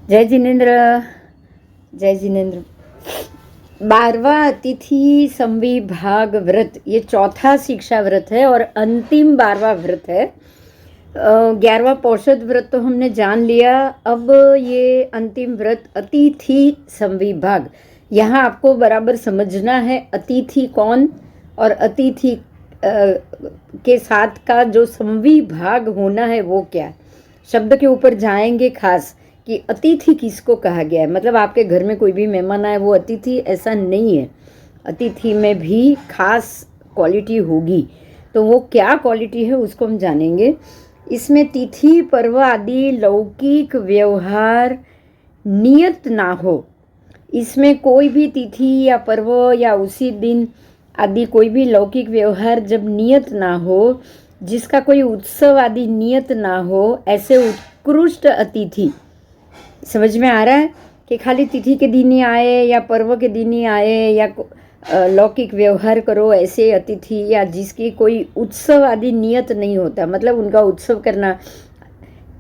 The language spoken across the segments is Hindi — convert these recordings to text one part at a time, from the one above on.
जय जिनेन्द्र। जय जिनेन्द्र। 12वां अतिथि संविभाग व्रत, ये चौथा शिक्षा व्रत है और अंतिम 12वां व्रत है। 11वां पौषध व्रत तो हमने जान लिया। अब ये अंतिम व्रत अतिथि संविभाग, यहाँ आपको बराबर समझना है अतिथि कौन और अतिथि के साथ का जो संविभाग होना है वो क्या। शब्द के ऊपर जाएंगे खास कि अतिथि किसको कहा गया है। मतलब आपके घर में कोई भी मेहमान आए वो अतिथि, ऐसा नहीं है। अतिथि में भी खास क्वालिटी होगी, तो वो क्या क्वालिटी है उसको हम जानेंगे। इसमें तिथि पर्व आदि लौकिक व्यवहार नियत ना हो। इसमें कोई भी तिथि या पर्व या उसी दिन आदि कोई भी लौकिक व्यवहार जब नियत ना हो, जिसका कोई उत्सव आदि नियत ना हो, ऐसे उत्कृष्ट अतिथि। समझ में आ रहा है कि खाली तिथि के दिन ही आए या पर्व के दिन ही आए या लौकिक व्यवहार करो, ऐसे अतिथि या जिसकी कोई उत्सव आदि नियत नहीं होता, मतलब उनका उत्सव करना,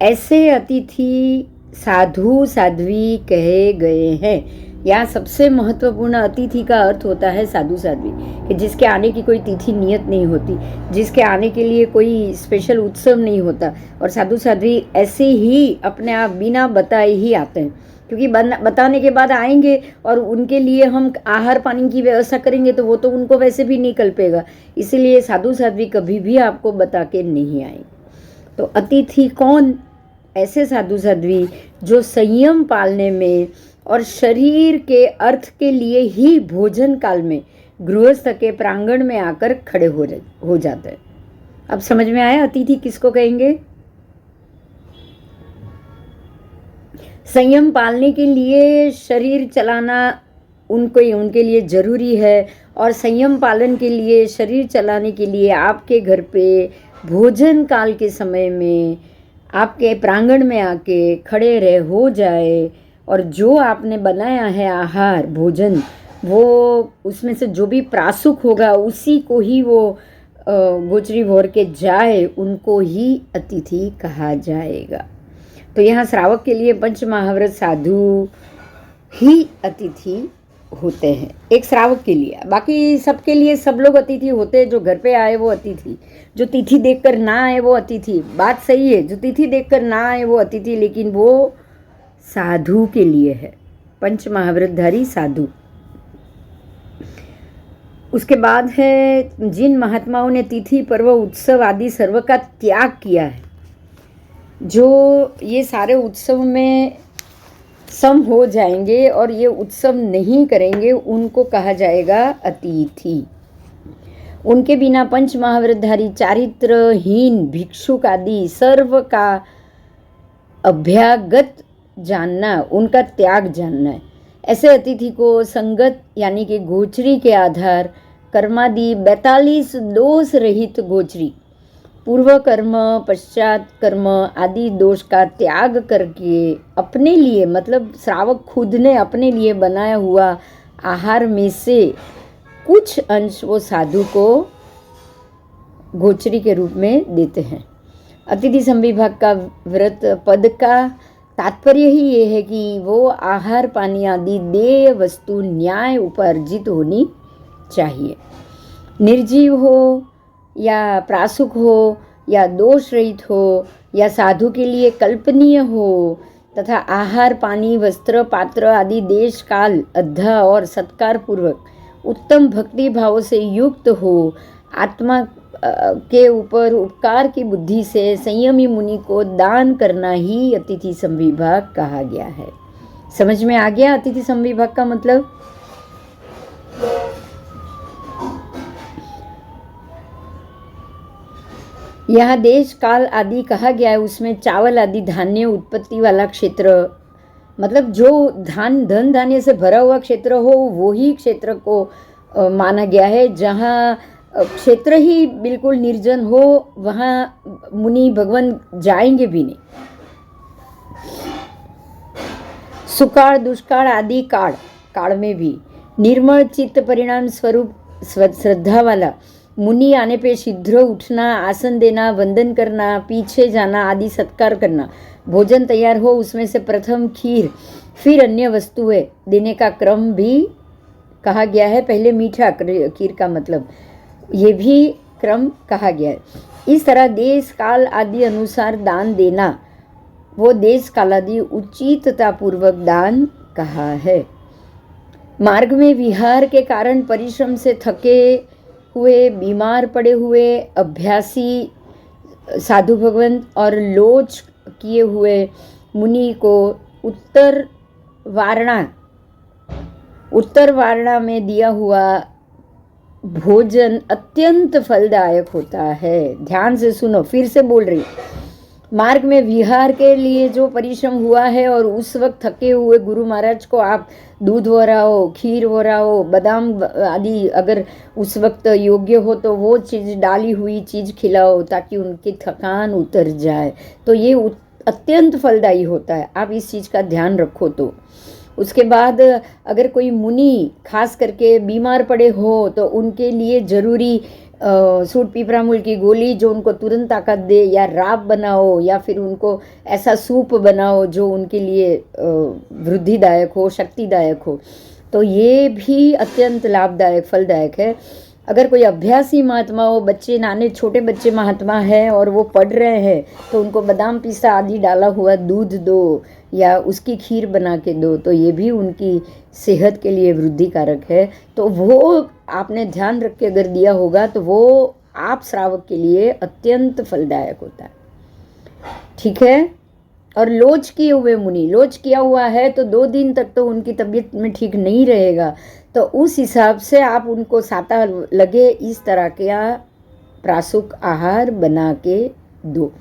ऐसे अतिथि साधु साध्वी कहे गए हैं। यहाँ सबसे महत्वपूर्ण अतिथि का अर्थ होता है साधु साध्वी, कि जिसके आने की कोई तिथि नियत नहीं होती, जिसके आने के लिए कोई स्पेशल उत्सव नहीं होता। और साधु साध्वी ऐसे ही अपने आप बिना बताए ही आते हैं, क्योंकि बताने के बाद आएंगे और उनके लिए हम आहार पानी की व्यवस्था करेंगे तो वो तो उनको वैसे भी नहीं कल्पेगा। इसीलिए साधु साध्वी कभी भी आपको बता के नहीं आएंगे। तो अतिथि कौन? ऐसे साधु साध्वी जो संयम पालने में और शरीर के अर्थ के लिए ही भोजन काल में गृहस्थ के प्रांगण में आकर खड़े हो जाते हैं। अब समझ में आया अतिथि किसको कहेंगे? संयम पालने के लिए शरीर चलाना उनके लिए जरूरी है, और संयम पालन के लिए शरीर चलाने के लिए आपके घर पे भोजन काल के समय में आपके प्रांगण में आके खड़े रह हो जाए, और जो आपने बनाया है आहार भोजन, वो उसमें से जो भी प्रासुक होगा उसी को ही वो गोचरी भोर के जाए, उनको ही अतिथि कहा जाएगा। तो यहाँ श्रावक के लिए पंच महाव्रत साधु ही अतिथि होते हैं, एक श्रावक के लिए। बाकी सबके लिए सब लोग अतिथि होते हैं। जो घर पे आए वो अतिथि, जो तिथि देखकर ना आए वो अतिथि। बात सही है, जो तिथि देखकर ना आए वो अतिथि, लेकिन वो साधु के लिए है, पंच महाव्रतधारी साधु। उसके बाद है जिन महात्माओं ने तिथि पर्व उत्सव आदि सर्व का त्याग किया है, जो ये सारे उत्सव में सम हो जाएंगे और ये उत्सव नहीं करेंगे, उनको कहा जाएगा अतिथि। उनके बिना पंच महाव्रतधारी चारित्रहीन भिक्षुक आदि सर्व का अभ्यागत जानना, उनका त्याग जानना है। ऐसे अतिथि को संगत यानी कि गोचरी के आधार कर्मादि 42 दोष रहित गोचरी, पूर्व कर्म पश्चात कर्म आदि दोष का त्याग करके अपने लिए, मतलब श्रावक खुद ने अपने लिए बनाया हुआ आहार में से कुछ अंश वो साधु को गोचरी के रूप में देते हैं। अतिथि संविभाग का व्रत पद का तात्पर्य ही ये है कि वो आहार पानी आदि देय वस्तु न्याय उपार्जित होनी चाहिए। निर्जीव हो या प्रासुक हो या दोष रहित हो या साधु के लिए कल्पनीय हो, तथा आहार पानी वस्त्र पात्र आदि देश काल अद्धा और सत्कार पूर्वक उत्तम भक्ति भाव से युक्त हो, आत्मा के ऊपर उपकार की बुद्धि से संयमी मुनि को दान करना ही अतिथि संविभाग कहा गया है। समझ में आ गया अतिथि संविभाग का मतलब? यहाँ देश काल आदि कहा गया है, उसमें चावल आदि धान्य उत्पत्ति वाला क्षेत्र, मतलब जो धन धान्य से भरा हुआ क्षेत्र हो वो ही क्षेत्र को माना गया है। जहाँ क्षेत्र ही बिल्कुल निर्जन हो वहाँ मुनि भगवान जाएंगे भी नहीं। सुकाल दुष्काल आदि काल में भी निर्मल चित्त परिणाम स्वरूप श्रद्धा वाला मुनि आने पे शीघ्र उठना, आसन देना, वंदन करना, पीछे जाना आदि सत्कार करना, भोजन तैयार हो उसमें से प्रथम खीर, फिर अन्य वस्तुएं देने का क्रम भी कहा गया है। पहले मीठा खीर का मतलब ये भी क्रम कहा गया है। इस तरह देश काल आदि अनुसार दान देना, वो देश काल आदि उचितता पूर्वक दान कहा है। मार्ग में विहार के कारण परिश्रम से थके हुए, बीमार पड़े हुए अभ्यासी साधु भगवंत और लोच किए हुए मुनि को उत्तर वारणा में दिया हुआ भोजन अत्यंत फलदायक होता है। ध्यान से सुनो, फिर से बोल रही। मार्ग में विहार के लिए जो परिश्रम हुआ है और उस वक्त थके हुए गुरु महाराज को आप दूध हो रहा हो, खीर हो रहा हो, बादाम आदि अगर उस वक्त योग्य हो तो वो चीज़, डाली हुई चीज़ खिलाओ ताकि उनकी थकान उतर जाए, तो ये अत्यंत फलदायी होता है। आप इस चीज़ का ध्यान रखो। तो उसके बाद अगर कोई मुनि खास करके बीमार पड़े हो तो उनके लिए ज़रूरी सूट पीपरामुल की गोली जो उनको तुरंत ताकत दे, या राब बनाओ, या फिर उनको ऐसा सूप बनाओ जो उनके लिए वृद्धिदायक हो, शक्तिदायक हो, तो ये भी अत्यंत लाभदायक फलदायक है। अगर कोई अभ्यासी महात्मा हो, बच्चे नाने छोटे बच्चे महात्मा है और वो पढ़ रहे हैं, तो उनको बादाम पिस्ता आदि डाला हुआ दूध दो या उसकी खीर बना के दो, तो ये भी उनकी सेहत के लिए वृद्धिकारक है। तो वो आपने ध्यान रख के अगर दिया होगा तो वो आप श्रावक के लिए अत्यंत फलदायक होता है। ठीक है। और लोच किए हुए मुनि, लोच किया हुआ है तो 2 दिन तक तो उनकी तबीयत में ठीक नहीं रहेगा, तो उस हिसाब से आप उनको साता लगे इस तरह का प्रासुक आहार बना के दो।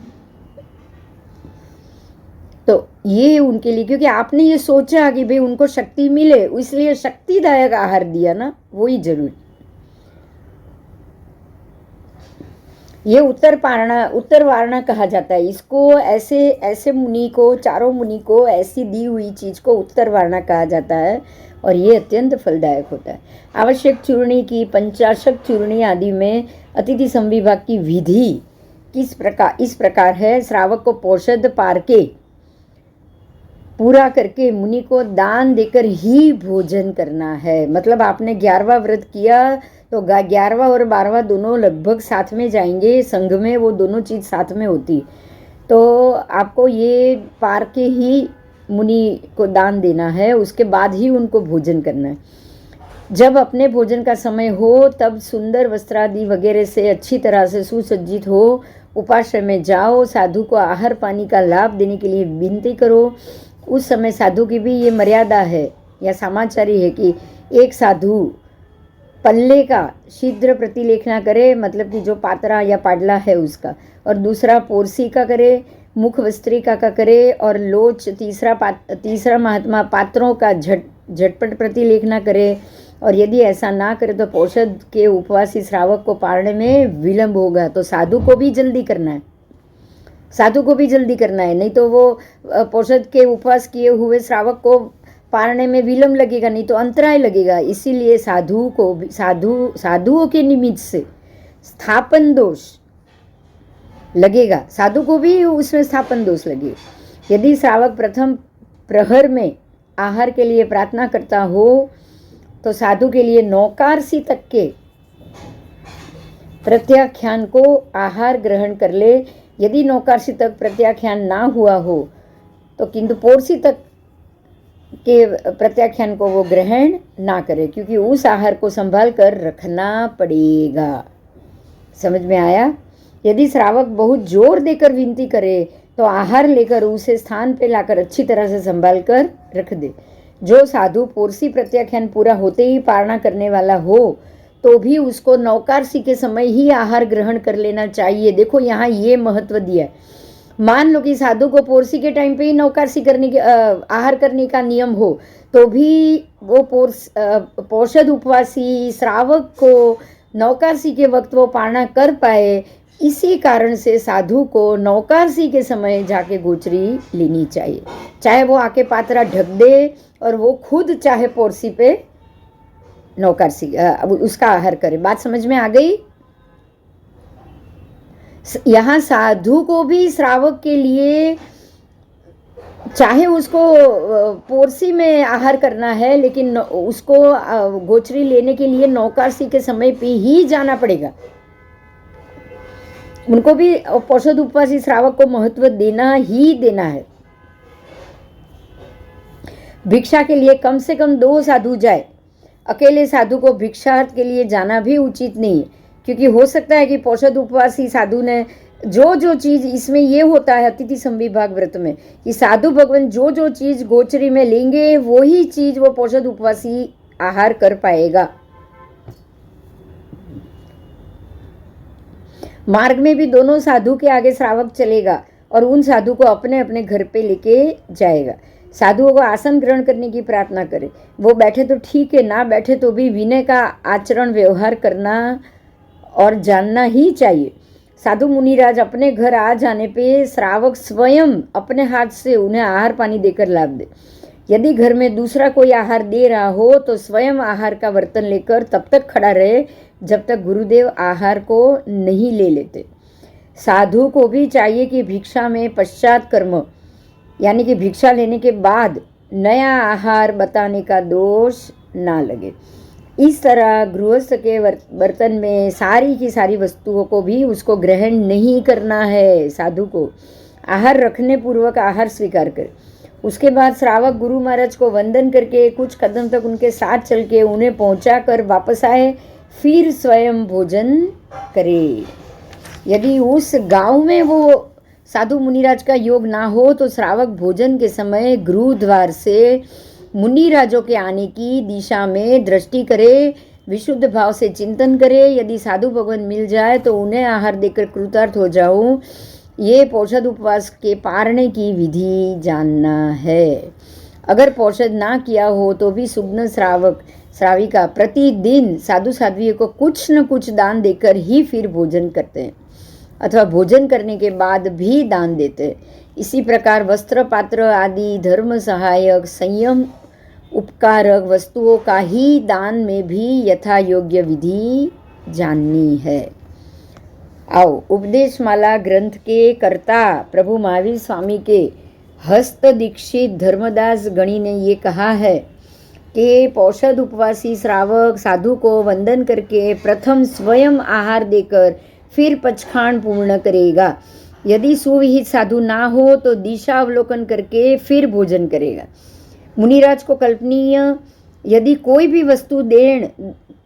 तो ये उनके लिए, क्योंकि आपने ये सोचा कि भाई उनको शक्ति मिले, इसलिए शक्तिदायक आहार दिया ना, वही जरूरी। ये उत्तर वारणा कहा जाता है इसको। ऐसे मुनि को, चारों मुनि को ऐसी दी हुई चीज को उत्तर वारणा कहा जाता है और ये अत्यंत फलदायक होता है। आवश्यक चूर्णी की, पंचाशक चूर्णी आदि में अतिथि संविभाग की विधि इस प्रकार है। श्रावक को पौषध पार के पूरा करके मुनि को दान देकर ही भोजन करना है। मतलब आपने 11वां व्रत किया तो 11वां और 12वां दोनों लगभग साथ में जाएंगे, संघ में वो दोनों चीज़ साथ में होती, तो आपको ये पार के ही मुनि को दान देना है, उसके बाद ही उनको भोजन करना है। जब अपने भोजन का समय हो तब सुंदर वस्त्रादि वगैरह से अच्छी तरह से सुसज्जित हो उपाश्रय में जाओ, साधु को आहार पानी का लाभ देने के लिए विनती करो। उस समय साधु की भी ये मर्यादा है या समाचारी है कि एक साधु पल्ले का शीघ्र प्रतिलेखना करे, मतलब कि जो पात्रा या पाडला है उसका, और दूसरा पोरसी का करे, मुख वस्त्रिका का करे, और लोच तीसरा महात्मा पात्रों का झटपट प्रतिलेखना करे। और यदि ऐसा ना करे तो पौषध के उपवासी श्रावक को पारने में विलंब होगा। तो साधु को भी जल्दी करना है, नहीं तो वो पौषध के उपवास किए हुए श्रावक को पारने में विलंब लगेगा, नहीं तो अंतराय लगेगा। इसीलिए साधुओं के निमित्त से स्थापन दोष लगेगा, साधु को भी उसमें स्थापन दोष लगेगा। यदि श्रावक प्रथम प्रहर में आहार के लिए प्रार्थना करता हो तो साधु के लिए नौकारसी तक के प्रत्याख्यान को आहार ग्रहण कर ले। यदि नौकारसी तक प्रत्याख्यान ना हुआ हो तो किंतु पोरसी तक के प्रत्याख्यान को वो ग्रहण ना करे, क्योंकि उस आहार को संभाल कर रखना पड़ेगा। समझ में आया? यदि श्रावक बहुत जोर देकर विनती करे तो आहार लेकर उसे स्थान पे लाकर अच्छी तरह से संभाल कर रख दे। जो साधु पोरसी प्रत्याख्यान पूरा होते ही पारणा करने वाला हो तो भी उसको नौकारसी के समय ही आहार ग्रहण कर लेना चाहिए। देखो यहाँ ये महत्व दिया है। मान लो कि साधु को पोरसी के टाइम पे ही नौकारसी करने के आहार करने का नियम हो तो भी वो पौषध उपवासी श्रावक को नौकारसी के वक्त वो पारणा कर पाए। इसी कारण से साधु को नौकारसी के समय जाके गोचरी लेनी चाहिए, चाहे वो आके पात्रा ढक दे और वो खुद चाहे पोरसी पे नौकारसी उसका आहार करे। बात समझ में आ गई? यहाँ साधु को भी श्रावक के लिए चाहे उसको पोरसी में आहार करना है, लेकिन उसको गोचरी लेने के लिए नौकासी के समय पे ही जाना पड़ेगा। उनको भी पौषध उपवासी श्रावक को महत्व देना ही देना है। भिक्षा के लिए कम से कम 2 साधु जाए। अकेले साधु को भिक्षार्थ के लिए जाना भी उचित नहीं है, क्योंकि हो सकता है कि पौषध उपवासी साधु ने जो चीज, इसमें ये होता है अतिथि संविभाग व्रत में कि साधु भगवान जो चीज गोचरी में लेंगे वही चीज वो पौषध उपवासी आहार कर पाएगा। मार्ग में भी दोनों साधु के आगे श्रावक चलेगा और उन साधु को अपने अपने घर पे लेके जाएगा। साधुओं को आसन ग्रहण करने की प्रार्थना करे। वो बैठे तो ठीक है, ना बैठे तो भी विनय का आचरण व्यवहार करना और जानना ही चाहिए। साधु मुनिराज अपने घर आ जाने पे श्रावक स्वयं अपने हाथ से उन्हें आहार पानी देकर लाभ दे। यदि घर में दूसरा कोई आहार दे रहा हो तो स्वयं आहार का बर्तन लेकर तब तक खड़ा रहे जब तक गुरुदेव आहार को नहीं ले लेते। साधु को भी चाहिए कि भिक्षा में पश्चात कर्म, यानी कि भिक्षा लेने के बाद नया आहार बताने का दोष ना लगे। इस तरह गृहस्थ के बर्तन में सारी की सारी वस्तुओं को भी उसको ग्रहण नहीं करना है। साधु को आहार रखने पूर्वक आहार स्वीकार करे। उसके बाद श्रावक गुरु महाराज को वंदन करके कुछ कदम तक उनके साथ चल के उन्हें पहुंचा कर वापस आए, फिर स्वयं भोजन करे। यदि उस गांव में वो साधु मुनिराज का योग ना हो तो श्रावक भोजन के समय गृह द्वार से मुनिराजों के आने की दिशा में दृष्टि करे, विशुद्ध भाव से चिंतन करे। यदि साधु भगवान मिल जाए तो उन्हें आहार देकर कृतार्थ हो जाऊं, ये पौषध उपवास के पारने की विधि जानना है। अगर पौषध ना किया हो तो भी सुग्न श्रावक श्राविका प्रतिदिन साधु साध्वियों को कुछ न कुछ दान देकर ही फिर भोजन करते हैं, अथवा भोजन करने के बाद भी दान देते हैं। इसी प्रकार वस्त्र पात्र आदि धर्म सहायक संयम उपकारक वस्तुओं का ही दान में भी यथा योग्य विधि जाननी है। आओ, उपदेश माला ग्रंथ के कर्ता प्रभु महावीर स्वामी के हस्त दीक्षित धर्मदास गणी ने ये कहा है कि पौषध उपवासी श्रावक साधु को वंदन करके प्रथम स्वयं आहार देकर फिर पचखान पूर्ण करेगा। यदि सुविहित साधु ना हो तो दिशा अवलोकन करके फिर भोजन करेगा। मुनिराज को कल्पनीय यदि कोई भी वस्तु देण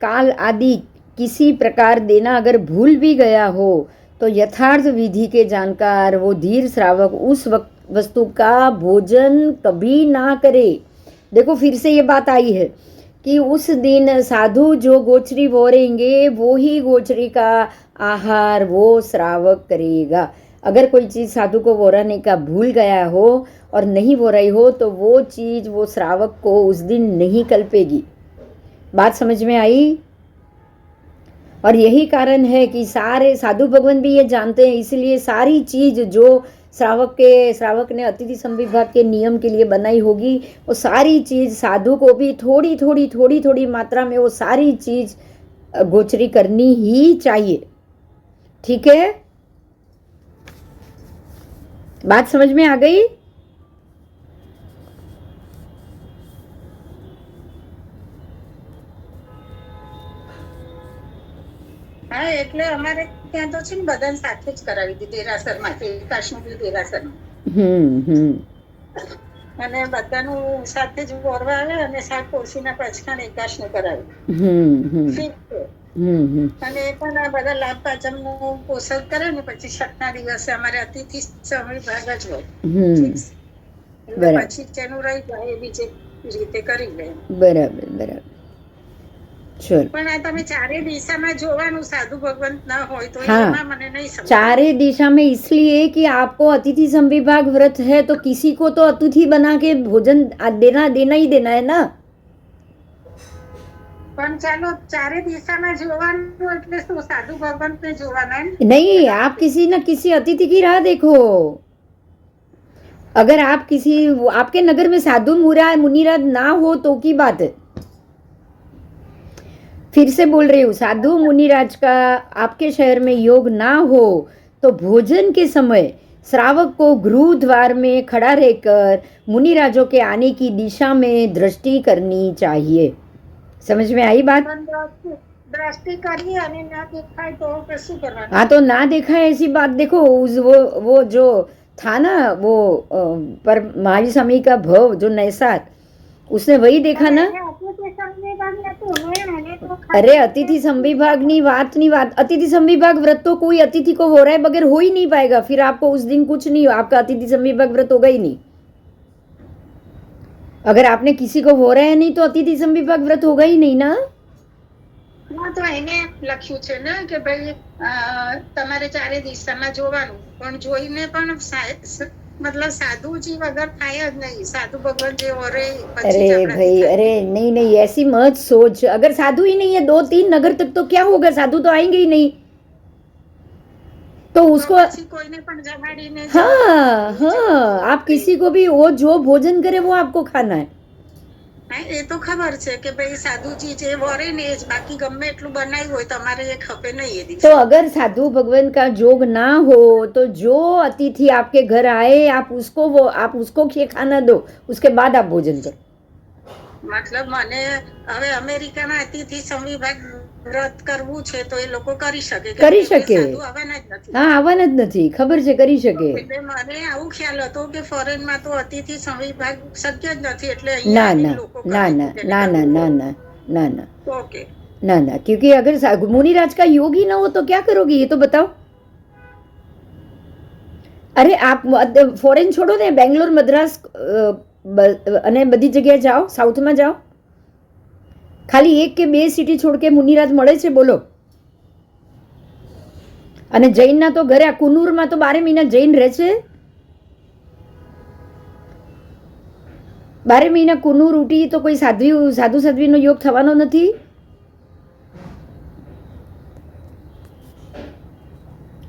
काल आदि किसी प्रकार देना अगर भूल भी गया हो तो यथार्थ विधि के जानकार वो धीर श्रावक उस वस्तु का भोजन कभी ना करे। देखो, फिर से ये बात आई है कि उस दिन साधु जो गोचरी बोरेंगे वो ही गोचरी का आहार वो श्रावक करेगा। अगर कोई चीज़ साधु को बोराने का भूल गया हो और नहीं बो रही हो तो वो चीज़ वो श्रावक को उस दिन नहीं कल्पेगी। बात समझ में आई? और यही कारण है कि सारे साधु भगवान भी ये जानते हैं, इसलिए सारी चीज़ जो श्रावक ने अतिथि संविभाग के नियम के लिए बनाई होगी वो सारी चीज़ साधु को भी थोड़ी थोड़ी मात्रा में वो सारी चीज़ गोचरी करनी ही चाहिए। ठीक है, बात समझ में आ गई? હા, એટલે અમારે ત્યાં તો છે ને બધાને સાથે જ કરાવી હતી દેરાસરમાંથી, કાશ્મીરી દેરાસરમાં. અને બધાનું સાથે જ બોરવા આવે અને સાત પોળસીના પચખાણ એકાશને કરાવી. અને એ પણ આ બધા લાભ પાચમનું પોષણ કરે ને પછી છઠના દિવસે અમારે અતિથિ સંવિભાગ જ હોય. પછી તેનું રહી જાય એ બીજી રીતે કરી લે. બરાબર. પણ આ તમે ચારે દિશામાં જોવાનું साधु भगवंत ना हो तो हाँ, मैंने नहीं समझा। चारे दिशा में इसलिए कि आपको अतिथि संविभाग व्रत है तो किसी को तो अतिथि बना के भोजन देना ही देना है ना। પણ ચાલો ચારે દિશામાં જોવાનું એટલે શું સાધુ ભગવંતને જોવાના नहीं, आप किसी न किसी अतिथि की राह देखो। अगर आप किसी आपके नगर में साधु मुनिराज ना हो तो की बात है। फिर से बोल रही हूँ, साधु मुनिराज का आपके शहर में योग ना हो तो भोजन के समय श्रावक को गृह द्वार में खड़ा रहकर मुनिराजों के आने की दिशा में दृष्टि करनी चाहिए। समझ में आई बात? दृष्टि करनी અને ના દેખાય તો શું કરવાનું? हाँ, तो ना देखा है ऐसी बात। देखो वो जो था ना, वो पर महावीर स्वामी का भव जो नैसार, उसने वही देखा ना। अरे अतिथि संविभाग ની વાત अतिथि संविभाग व्रत तो कोई अतिथि को हो रहा है बगैर हो ही नहीं पाएगा। फिर आपको उस दिन कुछ नहीं, आपका अतिथि संविभाग व्रत होगा ही नहीं। अगर आपने किसी को हो रहा है नहीं तो अतिथि संविभाग व्रत होगा ही नहीं ना। હા, તો એને લખ્યું છે ને કે ભાઈ તમારે ચારે દિશામાં જોવાનું, પણ જોઈને પણ मतलब साधुजी वगैरह થાય જ નહીં। साधु भगवान जे होरे अरे भाई, अरे नहीं नहीं, ऐसी मत सोच। अगर साधु ही नहीं है 2-3 नगर तक तो क्या होगा, साधु तो आएंगे ही नहीं। तो उसको हाँ हाँ, आप किसी को भी वो जो भोजन करे वो आपको खाना है। એ તો ખબર છે કે ભાઈ સાધુજી જે વરે ને જ, બાકી ગમે એટલું બનાવ્યું હોય તમારે એ ખપે નહીં એ દિવસે। तो अगर साधु भगवान का जोग ना हो तो जो अतिथि आपके घर आए आप उसको खाना दो, उसके बाद आप भोजन करो। मतलब મને હવે અમેરિકાના અતિથि સંવિભાગ વ્રત કરવું છે તો એ લોકો કરી શકે? કરી શકે। સાધુ આવવાના જ નથી? હા, આવવાના જ નથી, ખબર છે, કરી શકે। એટલે મને આવું ખ્યાલ હતો કે ફોરેનમાં તો અતિથि સંવિભાગ શક્ય જ નથી, એટલે ना અહીંયા ना લોકો ना ना ना ना ना ना ना ना ओके ना ना, क्योंकि अगर मुनिराज का योग ही ना हो तो क्या करोगे ये तो बताओ। अरे आप फॉरेन छोड़ो ने, बेंगलोर, मद्रास અને બધી જગ્યાએ જાઓ, સાઉથમાં જાઓ, ખાલી 1 કે 2 સિટી છોડ કે મુનિરાજ મળે છે, બોલો। અને જૈનના તો ઘરે, આ કુનુરમાં તો 12 મહિના જૈન રહે છે। 12 મહિના કુનુર ઉઠી તો કોઈ સાધુ સાધ્વીનો યોગ થવાનો નથી।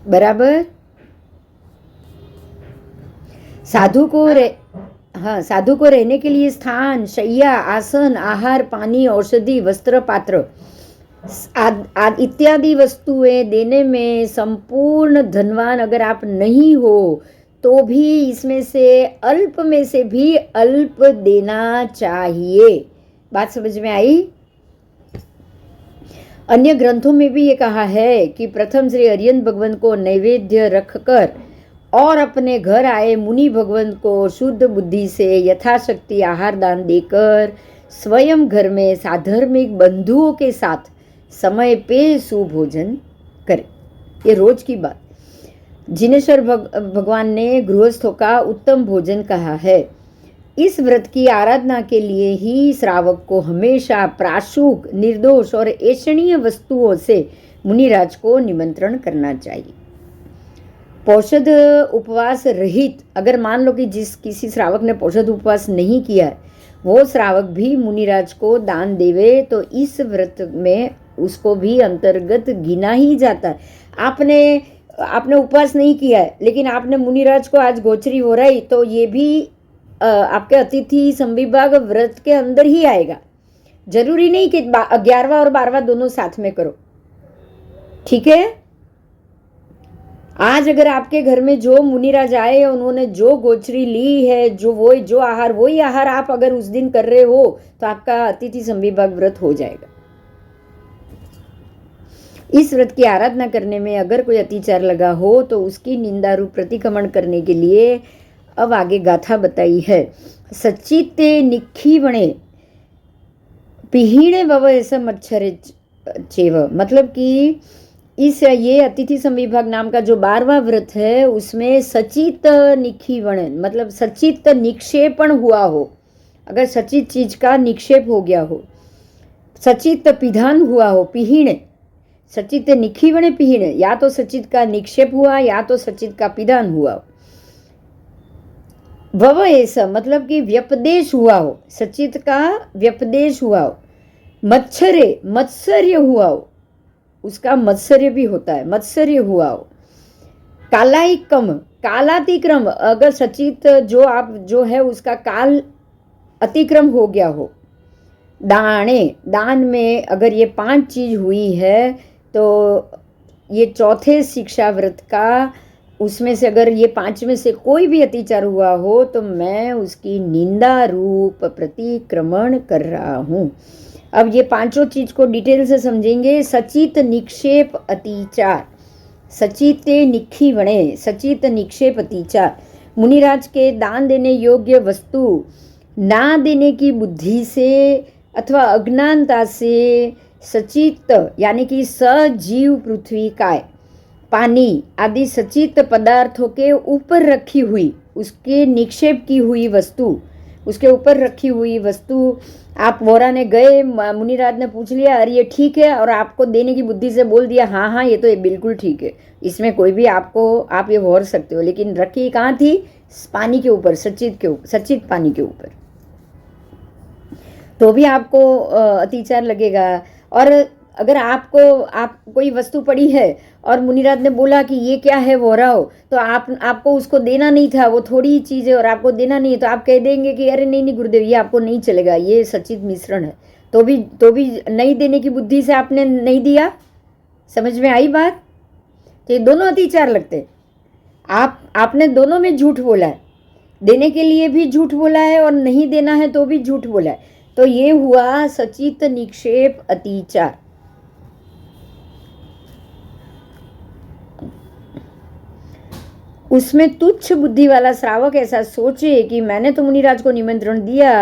बराबर। साधु को रहने के लिए स्थान, शैया, आसन, आहार, पानी, औषधि, वस्त्र, पात्र इत्यादि वस्तुएं देने में संपूर्ण धनवान अगर आप नहीं हो तो भी इसमें से अल्प में से भी अल्प देना चाहिए। बात समझ में आई? अन्य ग्रंथों में भी ये कहा है कि प्रथम श्री हरिहर भगवान को नैवेद्य रखकर और अपने घर आए मुनि भगवान को शुद्ध बुद्धि से यथाशक्ति आहार दान देकर स्वयं घर में साधर्मिक बंधुओं के साथ समय पे सुभोजन करे। ये रोज की बात। जिनेश्वर भगवान ने गृहस्थों का उत्तम भोजन कहा है। इस व्रत की आराधना के लिए ही श्रावक को हमेशा प्राशुक, निर्दोष और ऐषणीय वस्तुओं से मुनिराज को निमंत्रण करना चाहिए। पौषध उपवास रहित, अगर मान लो कि किसी श्रावक ने पौषध उपवास नहीं किया है, वो श्रावक भी मुनिराज को दान देवे तो इस व्रत में उसको भी अंतर्गत गिना ही जाता है। आपने उपवास नहीं किया है लेकिन आपने मुनिराज को आज गोचरी हो रही तो ये भी आपके अतिथि संविभाग व्रत के अंदर ही आएगा। जरूरी नहीं कि 11वां और 12वां दोनों साथ में करो, ठीक है। आज अगर आपके घर में जो मुनिराज आए, उन्होंने जो गोचरी ली है, जो आहार वही आहार आप अगर उस दिन कर रहे हो तो आपका अतिथि संविभाग व्रत हो जाएगा। इस व्रत की आराधना करने में अगर कोई अतिचार लगा हो तो उसकी निंदा रूप प्रतिक्रमण करने के लिए अब आगे गाथा बताई है। सचिते निखीवणे पिहीणे वव ऐसा मच्छरे चेव, मतलब कि ये अतिथि संविभाग नाम का जो 12वां व्रत है उसमें सचित निखीवण, मतलब सचित निक्षेपण हुआ हो। अगर सचित चीज का निक्षेप हो गया हो, सचित पिधान हुआ हो, पिहीणे, सचित निखीवणे पिहीणे, या तो सचित का निक्षेप हुआ या तो सचित का पिधान हुआ हो। वव ऐसा मतलब कि व्यपदेश हुआ हो, सचित का व्यपदेश हुआ हो। मत्सर्य हुआ हो, उसका मत्सर्य भी होता है, मत्सर्य हुआ हो। कालातिक्रम, अगर सचित जो है उसका काल अतिक्रम हो गया हो। दान में अगर ये 5 चीज हुई है तो ये चौथे शिक्षा व्रत का उसमें से अगर ये 5 में से कोई भी अतिचार हुआ हो तो मैं उसकी निंदा रूप प्रतिक्रमण कर रहा हूँ। अब ये पांचों चीज को डिटेल से समझेंगे। सचित निक्षेप अतिचार, सचिते निखी वणे, सचित निक्षेप अतिचार। मुनिराज के दान देने योग्य वस्तु ना देने की बुद्धि से अथवा अज्ञानता से सचित यानी कि सजीव पृथ्वी काय, पानी आदि सचित पदार्थों के ऊपर रखी हुई, उसके निक्षेप की हुई वस्तु, उसके ऊपर रखी हुई वस्तु, आप वोरा ने गए, मुनिराज ने पूछ लिया अरे ये ठीक है, और आपको देने की बुद्धि से बोल दिया हाँ हाँ ये तो ये बिल्कुल ठीक है, इसमें कोई भी आपको आप ये वोर सकते हो, लेकिन रखी कहाँ थी? पानी के ऊपर, सचित के ऊपर, सचित पानी के ऊपर, तो भी आपको अतिचार लगेगा। और अगर आप कोई वस्तु पड़ी है और मुनिराज ने बोला कि ये क्या है वो रहो, तो आपको उसको देना नहीं था, वो थोड़ी ही चीज़ है और आपको देना नहीं है, तो आप कह देंगे कि अरे नहीं नहीं गुरुदेव ये आपको नहीं चलेगा, ये सचित मिश्रण है, तो भी नहीं देने की बुद्धि से आपने नहीं दिया। समझ में आई बात? तो ये दोनों अतिचार लगते। आपने दोनों में झूठ बोला है, देने के लिए भी झूठ बोला है और नहीं देना है तो भी झूठ बोला है, तो ये हुआ सचित निक्षेप अतिचार। उसमें तुच्छ बुद्धि वाला श्रावक ऐसा सोचे कि मैंने तो मुनिराज को निमंत्रण दिया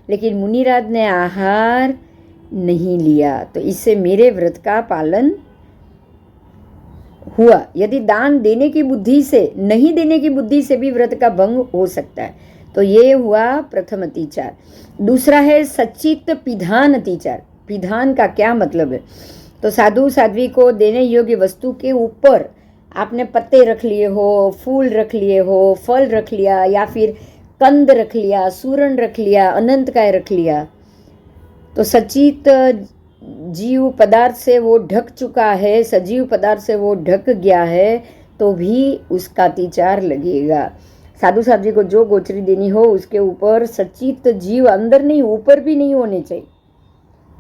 लेकिन मुनिराज ने आहार नहीं लिया, तो इससे मेरे व्रत का पालन हुआ। यदि दान देने की बुद्धि से, नहीं देने की बुद्धि से भी व्रत का भंग हो सकता है, तो ये हुआ प्रथम अतिचार। दूसरा है सचित पिधान अतिचार। पिधान का क्या मतलब है? तो साधु साध्वी को देने योग्य वस्तु के ऊपर आपने पत्ते रख लिए हो, फूल रख लिए हो, फल रख लिया, या फिर कंद रख लिया, सूरन रख लिया, अनंतकाय रख लिया, तो सचित जीव पदार्थ से वो ढक चुका है, सजीव पदार्थ से वो ढक गया है, तो भी उसका अतिचार लगेगा। साधु साध्वी को जो गोचरी देनी हो उसके ऊपर सचित जीव अंदर नहीं, ऊपर भी नहीं होने चाहिए।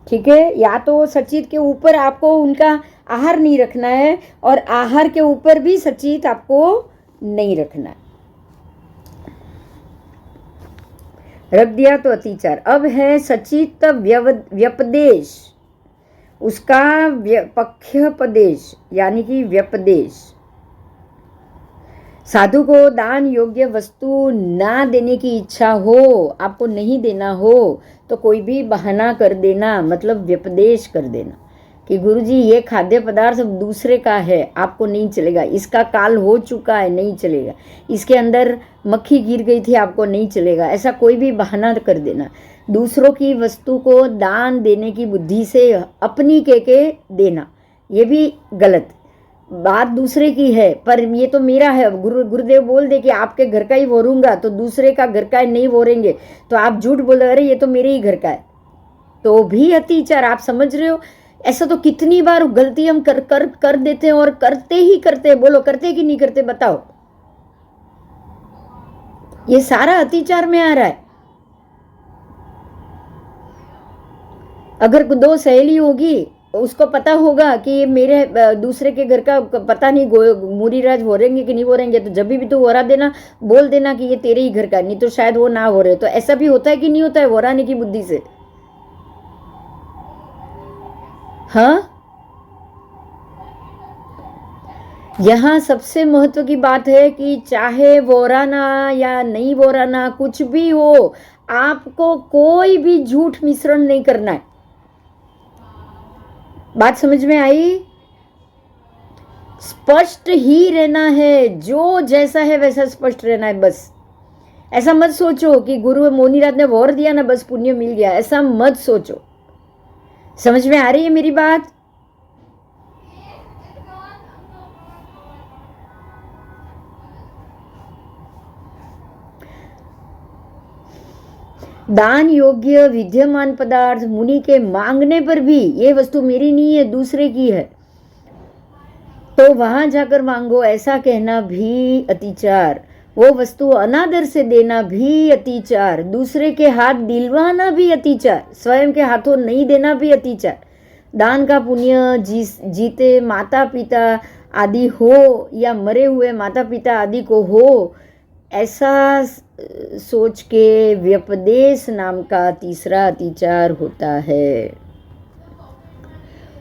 ठीक है? या तो सचित के ऊपर आपको उनका आहार नहीं रखना है और आहार के ऊपर भी सचित आपको नहीं रखना है। रख दिया तो अतिचार। अब है सचित व्यपदेश, उसका पक्षपदेश यानी कि व्यपदेश। साधु को दान योग्य वस्तु ना देने की इच्छा हो, आपको नहीं देना हो, तो कोई भी बहाना कर देना, मतलब व्यपदेश कर देना कि गुरुजी ये खाद्य पदार्थ दूसरे का है, आपको नहीं चलेगा, इसका काल हो चुका है, नहीं चलेगा, इसके अंदर मक्खी गिर गई थी, आपको नहीं चलेगा, ऐसा कोई भी बहाना कर देना। दूसरों की वस्तु को दान देने की बुद्धि से अपनी के देना, ये भी गलत। बात दूसरे की है पर ये तो मेरा है, गुरुदेव बोल दे कि आपके घर का ही वोरूंगा, तो दूसरे का घर का नहीं वोरेंगे, तो आप झूठ बोल रहे, अरे ये तो मेरे ही घर का है, तो भी अतिचार। आप समझ रहे हो? ऐसा तो कितनी बार गलती हम कर देते हैं और करते ही करते। बोलो करते कि नहीं करते? बताओ। ये सारा अतिचार में आ रहा है। अगर दो सहेली होगी, उसको पता होगा कि ये मेरे दूसरे के घर का पता नहीं मुनिराज वोरेंगे कि नहीं वोरेंगे, तो जब भी तू वोरा देना, बोल देना कि ये तेरे ही घर का, नहीं तो शायद वो ना हो रहे। तो ऐसा भी होता है कि नहीं होता है वोराने की बुद्धि से? हाँ, यहाँ सबसे महत्व की बात है कि चाहे वोराना या नहीं वोराना, कुछ भी हो, आपको कोई भी झूठ मिश्रण नहीं करना है। बात समझ में आई? स्पष्ट ही रहना है, जो जैसा है वैसा स्पष्ट रहना है बस। ऐसा मत सोचो कि गुरु मुनिराज ने वोर दिया ना बस पुण्य मिल गया, ऐसा मत सोचो। समझ में आ रही है मेरी बात? दान योग्य विद्यमान पदार्थ मुनि के मांगने पर भी ये वस्तु मेरी नहीं है, दूसरे की है, तो वहां जाकर मांगो, ऐसा कहना भी अतिचार। वो वस्तु अनादर से देना भी अतिचार, दूसरे के हाथ दिलवाना भी अतिचार, स्वयं के हाथों नहीं देना भी अतिचार। दान का पुण्य जीते माता पिता आदि हो या मरे हुए माता पिता आदि को हो, ऐसा सोच के व्यपदेश नाम का तीसरा अतिचार होता है।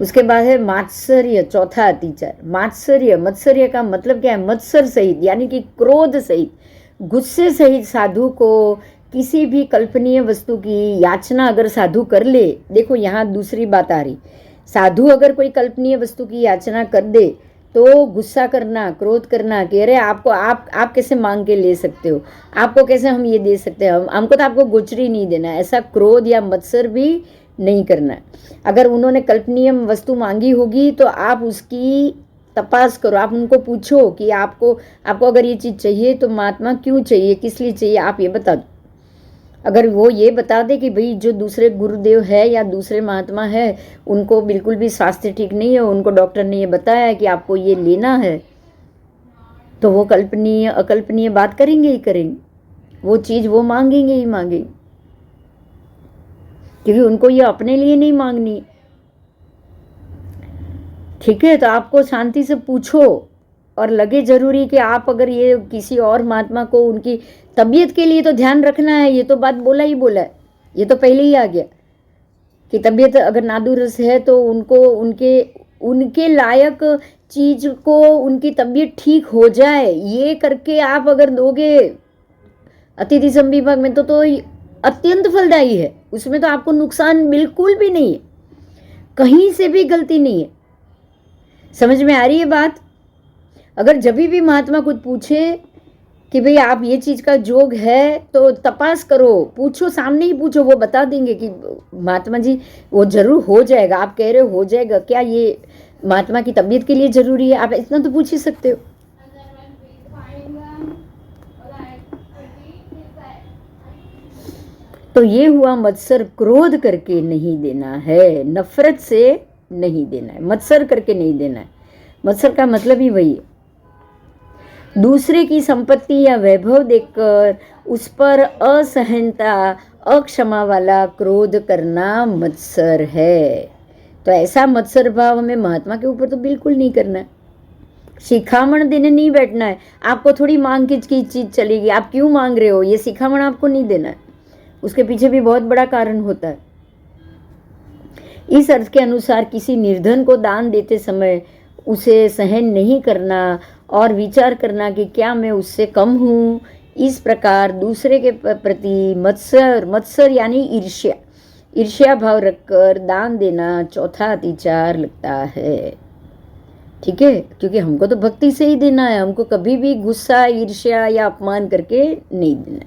उसके बाद है मात्सर्य, चौथा अतिचार। मात्सर्य, मत्सर्य का मतलब क्या है? मत्सर सहित यानी कि क्रोध सहित, गुस्से सहित साधु को किसी भी कल्पनीय वस्तु की याचना अगर साधु कर ले, देखो यहाँ दूसरी बात आ रही, साधु अगर कोई कल्पनीय वस्तु की याचना कर दे तो गुस्सा करना, क्रोध करना कि अरे आपको आप कैसे मांग के ले सकते हो, आपको कैसे हम ये दे सकते हैं, हमको तो आपको गोचरी नहीं देना, ऐसा क्रोध या मत्सर भी नहीं करना। अगर उन्होंने कल्पनीय वस्तु मांगी होगी तो आप उसकी तपास करो, आप उनको पूछो कि आपको अगर ये चीज़ चाहिए तो महात्मा क्यों चाहिए, किस लिए चाहिए, आप ये बता दो। अगर वो ये बता दे कि भाई जो दूसरे गुरुदेव है या दूसरे महात्मा है उनको बिल्कुल भी स्वास्थ्य ठीक नहीं है, उनको डॉक्टर ने ये बताया है कि आपको ये लेना है, तो वो कल्पनीय अकल्पनीय बात करेंगे ही करेंगे, वो चीज़ वो मांगेंगे ही मांगेंगे, क्योंकि उनको ये अपने लिए नहीं मांगनी। ठीक है, तो आपको शांति से पूछो, और लगे जरूरी कि आप अगर ये किसी और महात्मा को उनकी तबीयत के लिए तो ध्यान रखना है, ये तो बात बोला ही बोला है, ये तो पहले ही आ गया कि तबीयत अगर नादुरुस्त है तो उनको उनके लायक चीज को उनकी तबीयत ठीक हो जाए ये करके आप अगर दोगे अतिथि संविभाग में तो अत्यंत फलदायी है, उसमें तो आपको नुकसान बिल्कुल भी नहीं है, कहीं से भी गलती नहीं है। समझ में आ रही है बात? अगर जब भी महात्मा कुछ पूछे कि भाई आप ये चीज़ का जोग है तो तपास करो, पूछो, सामने ही पूछो, वो बता देंगे कि महात्मा जी वो जरूर हो जाएगा, आप कह रहे हो हो जाएगा, क्या ये महात्मा की तबीयत के लिए जरूरी है, आप इतना तो पूछ ही सकते हो। तो ये हुआ मत्सर, क्रोध करके नहीं देना है, नफरत से नहीं देना है, मत्सर करके नहीं देना है। मत्सर का मतलब ही वही है, दूसरे की संपत्ति या वैभव देखकर उस पर असहनता, अक्षमा वाला क्रोध करना मत्सर है। तो ऐसा मत्सर भाव हमें महात्मा के ऊपर तो बिल्कुल नहीं करना है। शिखामण देने नहीं बैठना है, आपको थोड़ी मांग की चीज चलेगी, आप क्यों मांग रहे हो, ये शिखामण आपको नहीं देना है, उसके पीछे भी बहुत बड़ा कारण होता है। इस अर्थ के अनुसार किसी निर्धन को दान देते समय उसे सहन नहीं करना और विचार करना कि क्या मैं उससे कम हूँ। इस प्रकार दूसरे के प्रति मत्सर यानी ईर्ष्या भाव रखकर दान देना चौथा अतिचार लगता है। ठीक है, क्योंकि हमको तो भक्ति से ही देना है, हमको कभी भी गुस्सा, ईर्ष्या या अपमान करके नहीं देना।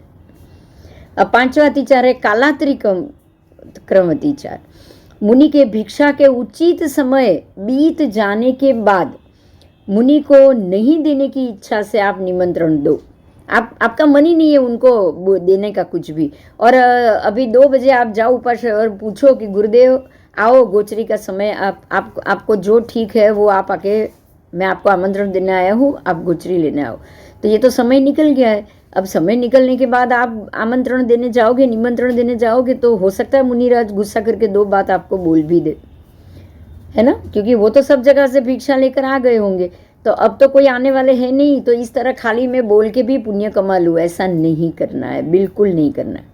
अब पांचवा अतिचार है कालांतरी क्रम अतिचार। मुनि के भिक्षा के उचित समय बीत जाने के बाद मुनि को नहीं देने की इच्छा से आप निमंत्रण दो, आपका मन ही नहीं है उनको देने का कुछ भी, और अभी 2 बजे आप जाओ ऊपर से और पूछो कि गुरुदेव आओ गोचरी का समय, आपको जो ठीक है वो आप आके, मैं आपको आमंत्रण देने आया हूँ, आप गोचरी लेने आओ। तो ये तो समय निकल गया है। अब समय निकलने के बाद आप आमंत्रण देने जाओगे, निमंत्रण देने जाओगे, तो हो सकता है मुनिराज गुस्सा करके 2 बात आपको बोल भी दे, है ना, क्योंकि वो तो सब जगह से भिक्षा लेकर आ गए होंगे, तो अब तो कोई आने वाले हैं नहीं, तो इस तरह खाली में बोल के भी पुण्य कमा लूँ, ऐसा नहीं करना है, बिल्कुल नहीं करना है।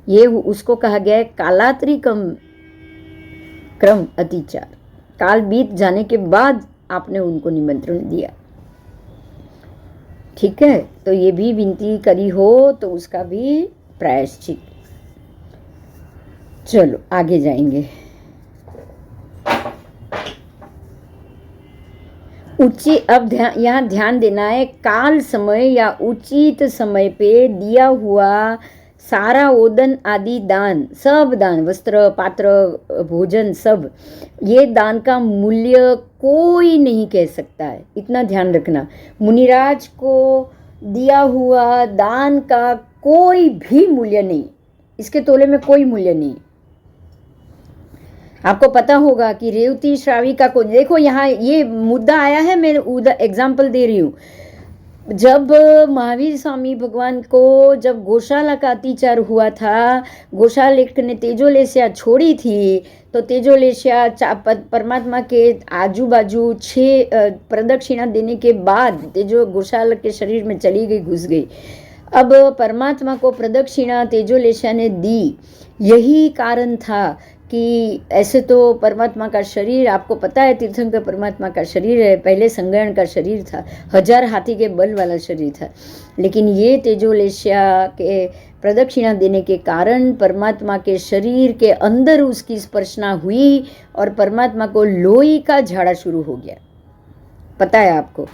ये उसको कहा गया है कालांतरी क्रम अतिचार। काल बीत जाने के बाद आपने उनको निमंत्रण दिया। ठीक है, तो ये भी विनती करी हो तो उसका भी प्रायश्चित। चलो आगे जाएंगे। अब यहाँ ध्यान देना है, काल समय या उचित समय पे दिया हुआ सारा ओदन आदि दान, सब दान, वस्त्र, पात्र, भोजन, सब, ये दान का मूल्य कोई नहीं कह सकता है, इतना ध्यान रखना। मुनिराज को दिया हुआ दान का कोई भी मूल्य नहीं, इसके तोले में कोई मूल्य नहीं। आपको पता होगा कि रेवती श्राविका को देखो, यहाँ ये मुद्दा आया है, मैं एग्जाम्पल दे रही हूँ। जब महावीर स्वामी भगवान को जब गौशाला का अत्याचार हुआ था, गौशालक ने तेजोलेशिया छोड़ी थी, तो तेजोलेशिया परमात्मा के आजू बाजू 6 प्रदक्षिणा देने के बाद तेजो गौशालक के शरीर में चली गई, घुस गई। अब परमात्मा को प्रदक्षिणा तेजोलेशिया ने दी। यही कारण था कि ऐसे तो परमात्मा का शरीर आपको पता है, तीर्थंकर परमात्मा का शरीर है, पहले संगयन का शरीर था, 1000 हाथी के बल वाला शरीर था। लेकिन ये तेजोलेशिया के प्रदक्षिणा देने के कारण परमात्मा के शरीर के अंदर उसकी स्पर्शना हुई और परमात्मा को लोई का झाड़ा शुरू हो गया। पता है आपको,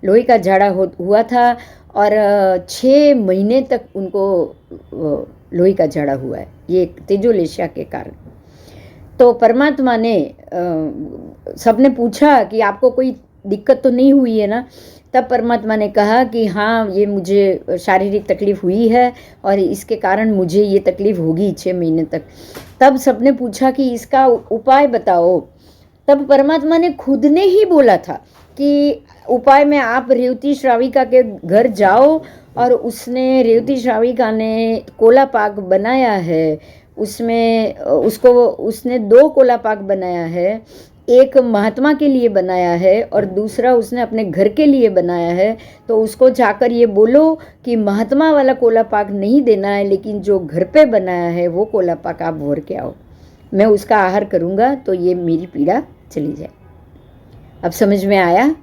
लोई का झाड़ा हुआ था और 6 महीने तक उनको लोई का झाड़ा हुआ है, ये तेजोलेशिया के कारण। तो परमात्मा ने सबने पूछा कि आपको कोई दिक्कत तो नहीं हुई है ना? तब परमात्मा ने कहा कि हाँ, ये मुझे शारीरिक तकलीफ हुई है और इसके कारण मुझे ये तकलीफ होगी 6 महीने तक। तब सबने पूछा कि इसका उपाय बताओ। तब परमात्मा ने खुद ने ही बोला था कि उपाय में आप रेवती श्राविका के घर जाओ, और उसने रेवती श्राविका ने कोला पाक बनाया है, उसमें उसने 2 कोला पाक बनाया है, एक महात्मा के लिए बनाया है और दूसरा उसने अपने घर के लिए बनाया है। तो उसको जाकर ये बोलो कि महात्मा वाला कोला पाक नहीं देना है, लेकिन जो घर पे बनाया है वो कोला पाक आप भोर के आओ, मैं उसका आहार करूँगा तो ये मेरी पीड़ा चली जाए। अब समझ में आया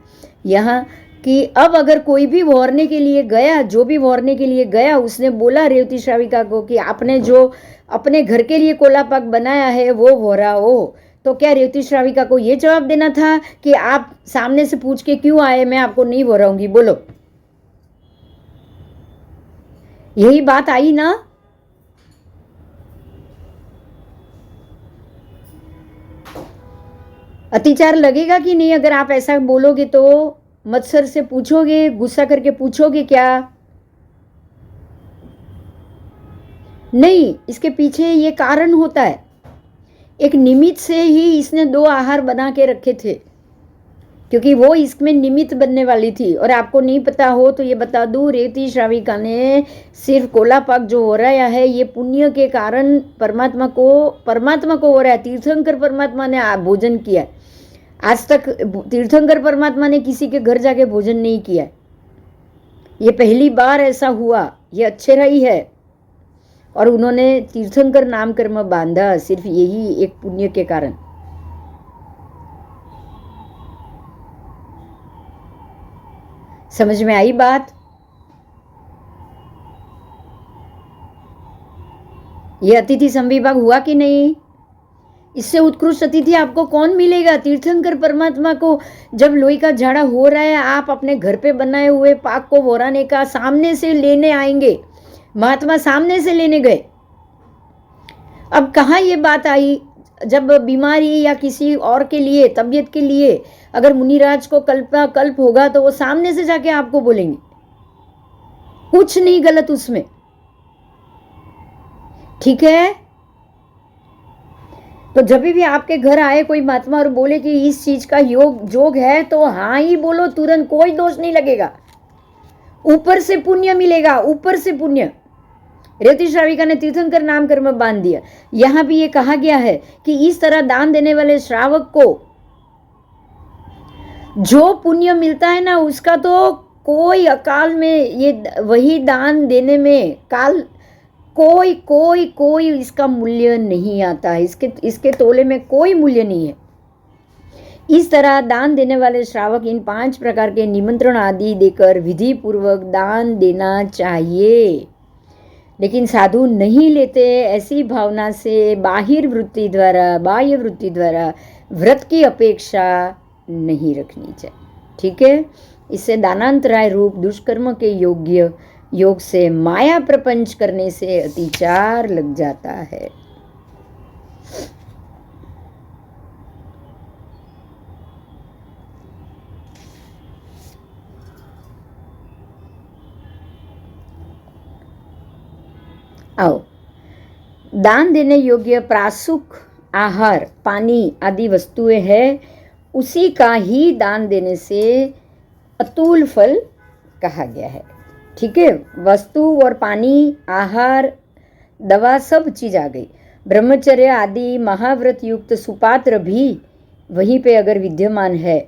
यहाँ कि अब अगर कोई भी भोरने के लिए गया, जो भी भोरने के लिए गया, उसने बोला रेवती श्राविका को कि आपने जो अपने घर के लिए कोला पाक बनाया है वो भोराओ, तो क्या रेवती श्राविका को ये जवाब देना था कि आप सामने से पूछ के क्यों आए, मैं आपको नहीं भोराऊंगी, बोलो। यही बात आई ना? अत्याचार लगेगा कि नहीं अगर आप ऐसा बोलोगे? तो मत्सर से पूछोगे, गुस्सा करके पूछोगे क्या? नहीं, इसके पीछे ये कारण होता है। एक निमित्त से ही इसने 2 आहार बना के रखे थे, क्योंकि वो इसमें निमित्त बनने वाली थी। और आपको नहीं पता हो तो ये बता दूं, रेवती श्राविका ने सिर्फ कोला पाक जो हो रहा है ये पुण्य के कारण परमात्मा को हो रहा है। तीर्थंकर परमात्मा ने भोजन किया है। आज तक तीर्थंकर परमात्मा ने किसी के घर जाके भोजन नहीं किया है, ये पहली बार ऐसा हुआ। ये अच्छे रही है और उन्होंने तीर्थंकर नाम कर्म बांधा, सिर्फ यही एक पुण्य के कारण। समझ में आई बात? ये अतिथि संविभाग हुआ कि नहीं? इससे उत्कृष्ट अतिथि आपको कौन मिलेगा? तीर्थंकर परमात्मा को जब लोई का झाड़ा हो रहा है, आप अपने घर पे बनाए हुए पाक को वोराने का सामने से लेने आएंगे। महात्मा सामने से लेने गए। अब कहाँ ये बात आई? जब बीमारी या किसी और के लिए, तबीयत के लिए अगर मुनिराज को कल्प होगा तो वो सामने से जाके आपको बोलेंगे, कुछ नहीं गलत उसमें, ठीक है? तो जब भी आपके घर आए कोई महात्मा और बोले कि इस चीज का जोग है, तो हाँ ही बोलो, तुरंत, कोई दोष नहीं लगेगा। ऊपर से पुण्य मिलेगा, ऊपर से पुण्य। रेवती श्राविका ने तीर्थंकर नाम कर्म बांध दिया। यहां भी ये कहा गया है कि इस तरह दान देने वाले श्रावक को जो पुण्य मिलता है ना, उसका तो कोई अकाल में, ये वही दान देने में काल कोई इसका मूल्य नहीं आता है। इसके तोले में कोई मूल्य नहीं है। इस तरह दान देने वाले श्रावक इन 5 प्रकार के निमंत्रण आदि देकर विधि पूर्वक दान देना चाहिए, लेकिन साधु नहीं लेते। ऐसी भावना से बाह्य वृत्ति द्वारा व्रत की अपेक्षा नहीं रखनी चाहिए, ठीक है? इससे दानांतराय रूप दुष्कर्म के योग से माया प्रपंच करने से अतिचार लग जाता है। आओ, दान देने योग्य प्रासुक आहार, पानी आदि वस्तुएं हैं, उसी का ही दान देने से अतुल फल कहा गया है। ठीक है, वस्तु और पानी, आहार, दवा, सब चीज आ गई। ब्रह्मचर्य आदि महाव्रत युक्त सुपात्र भी वहीं पे अगर विद्यमान है,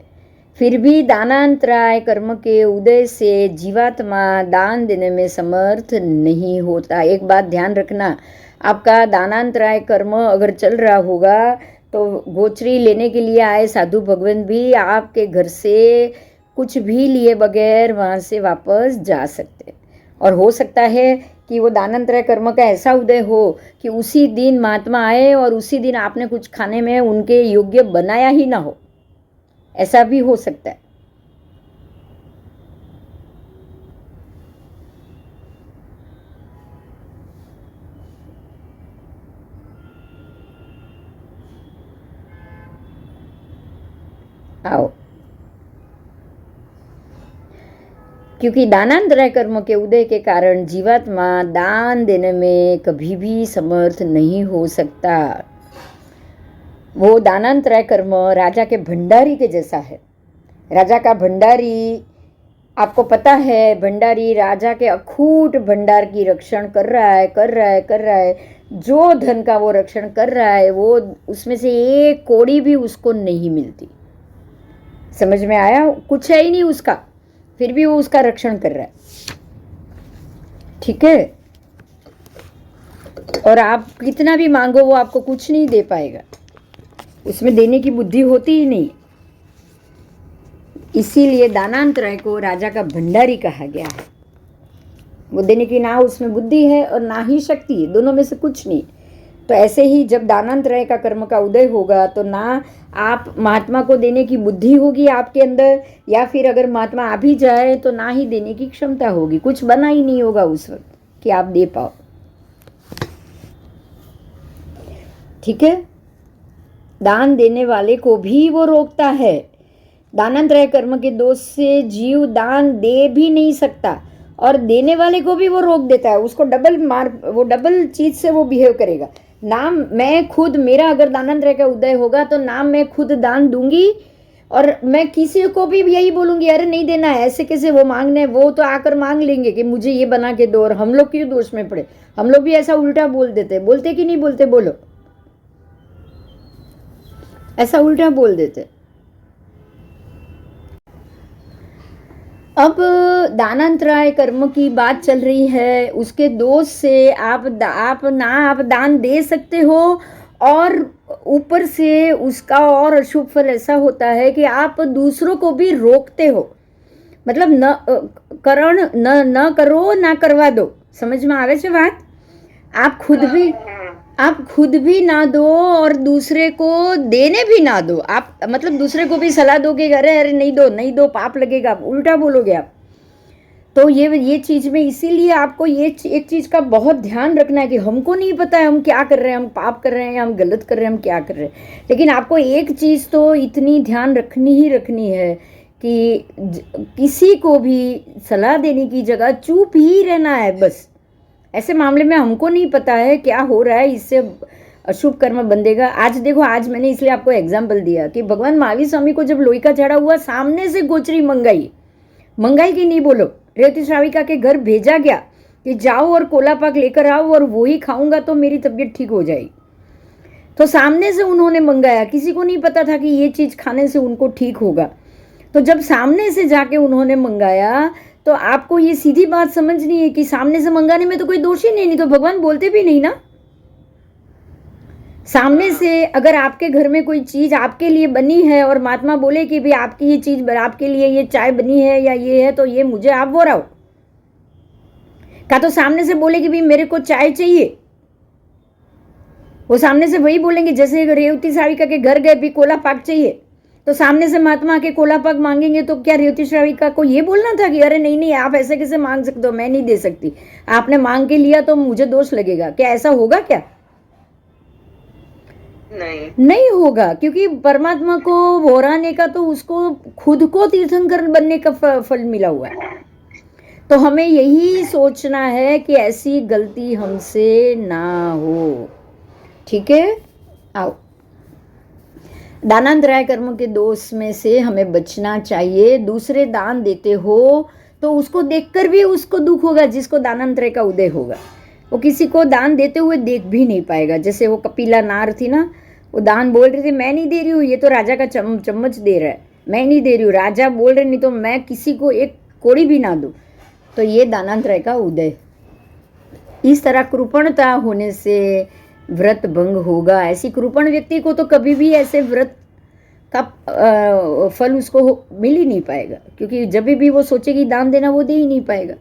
फिर भी दानांतराय कर्म के उदय से जीवात्मा दान देने में समर्थ नहीं होता। एक बात ध्यान रखना, आपका दानांतराय कर्म अगर चल रहा होगा तो गोचरी लेने के लिए आए साधु भगवान भी आपके घर से कुछ भी लिए बगैर वहाँ से वापस जा सकते। और हो सकता है कि वो दानांतराय कर्म का ऐसा उदय हो कि उसी दिन महात्मा आए और उसी दिन आपने कुछ खाने में उनके योग्य बनाया ही ना हो, ऐसा भी हो सकता है। आओ, क्योंकि दानांतराय कर्म के उदय के कारण जीवात्मा दान देने में कभी भी समर्थ नहीं हो सकता। वो दानांतराय कर्म राजा के भंडारी के जैसा है। राजा का भंडारी, आपको पता है, भंडारी राजा के अखूट भंडार की रक्षण कर रहा है। जो धन का वो रक्षण कर रहा है, वो उसमें से एक कौड़ी भी उसको नहीं मिलती। समझ में आया? कुछ है ही नहीं उसका, फिर भी वो उसका रक्षण कर रहा है। ठीक है, और आप कितना भी मांगो वो आपको कुछ नहीं दे पाएगा, उसमें देने की बुद्धि होती ही नहीं। इसीलिए दानांतराय को राजा का भंडारी कहा गया है। वो देने की ना उसमें बुद्धि है और ना ही शक्ति है, दोनों में से कुछ नहीं। तो ऐसे ही जब दानांतराय का कर्म का उदय होगा तो ना आप महात्मा को देने की बुद्धि होगी आपके अंदर, या फिर अगर महात्मा आ भी जाए तो ना ही देने की क्षमता होगी, कुछ बना ही नहीं होगा उस वक्त कि आप दे पाओ। ठीक है, दान देने वाले को भी वो रोकता है। दानांतराय कर्म के दोष से जीव दान दे भी नहीं सकता और देने वाले को भी वो रोक देता है। उसको डबल चीज से वो बिहेव करेगा। नाम मैं खुद, मेरा अगर दानांतराय का उदय होगा तो नाम मैं खुद दान दूंगी और मैं किसी को भी यही बोलूंगी, अरे नहीं देना है, ऐसे कैसे, वो मांगने, वो तो आकर मांग लेंगे कि मुझे ये बना के दो, और हम लोग क्यों दोष में पड़े। हम लोग भी ऐसा उल्टा बोल देते, बोलते कि नहीं बोलते, बोलो, ऐसा उल्टा बोल देते। अब दानांतराय कर्म की बात चल रही है, उसके दोष से आप दान दे सकते हो और ऊपर से उसका और अशुभ फल ऐसा होता है कि आप दूसरों को भी रोकते हो। मतलब न करो ना करवा दो। समझ में आवे छे बात? आप खुद भी ना दो और दूसरे को देने भी ना दो। आप मतलब दूसरे को भी सलाह दोगे, अरे नहीं दो पाप लगेगा, उल्टा बोलोगे आप। तो ये चीज में इसीलिए आपको ये एक चीज का बहुत ध्यान रखना है कि हमको नहीं पता है हम क्या कर रहे हैं, हम पाप कर रहे हैं, हम गलत कर रहे हैं, हम क्या कर रहे हैं। लेकिन आपको एक चीज तो इतनी ध्यान रखनी है कि किसी को भी सलाह देने की जगह चुप ही रहना है बस। ऐसे मामले में हमको नहीं पता है क्या हो रहा है, इससे अशुभ कर्म बंधेगा। आज देखो, आज मैंने इसलिए आपको एग्जाम्पल दिया कि भगवान महावीर स्वामी को जब लोई का झाड़ा हुआ, सामने से गोचरी मंगाई की नहीं बोलो, रेवती श्राविका के घर भेजा गया कि जाओ और कोला पाक लेकर आओ और वो ही खाऊंगा तो मेरी तबीयत ठीक हो जाएगी। तो सामने से उन्होंने मंगाया, किसी को नहीं पता था कि ये चीज खाने से उनको ठीक होगा। तो जब सामने से जाके उन्होंने मंगाया तो आपको ये सीधी बात समझनी है कि सामने से मंगाने में तो कोई दोष ही नहीं तो भगवान बोलते भी नहीं ना। सामने से अगर आपके घर में कोई चीज आपके लिए बनी है और महात्मा बोले कि भाई आपकी ये चीज, आपके लिए ये चाय बनी है या ये है तो ये मुझे आप वो रहो, का तो सामने से बोले कि भाई मेरे को चाय चाहिए, वो सामने से वही बोलेंगे। जैसे रेवती श्राविका के घर गए, भी कोला पाक चाहिए, तो सामने से महात्मा के कोला पाक मांगेंगे तो क्या रेवती श्राविका को ये बोलना था कि अरे नहीं आप ऐसे कैसे मांग सकते हो, मैं नहीं दे सकती, आपने मांग के लिया तो मुझे दोष लगेगा? क्या ऐसा होगा क्या? नहीं होगा, क्योंकि परमात्मा को भोराने का तो उसको खुद को तीर्थंकर बनने का फल मिला हुआ है। तो हमें यही सोचना है कि ऐसी गलती हमसे ना हो। ठीक है, आओ, दानांतराय कर्म के दोष में से हमें बचना चाहिए। दूसरे दान देते हो तो उसको देखकर भी उसको दुख होगा जिसको दानांतरय का उदय होगा। वो किसी को दान देते हुए देख भी नहीं पाएगा। जैसे वो कपिला नार थी ना, वो दान बोल रही थी मैं नहीं दे रही हूँ, ये तो राजा का चम्मच दे रहा है, मैं नहीं दे रही हूँ, राजा बोल रहे नहीं तो मैं किसी को एक कोड़ी भी ना दूँ। तो ये दानांतरय का उदय। इस तरह कृपणता होने से व्रत भंग होगा। ऐसी कृपण व्यक्ति को तो कभी भी ऐसे व्रत का फल उसको मिल ही नहीं पाएगा, क्योंकि जब भी वो सोचेगी दान देना वो दे ही नहीं पाएगा।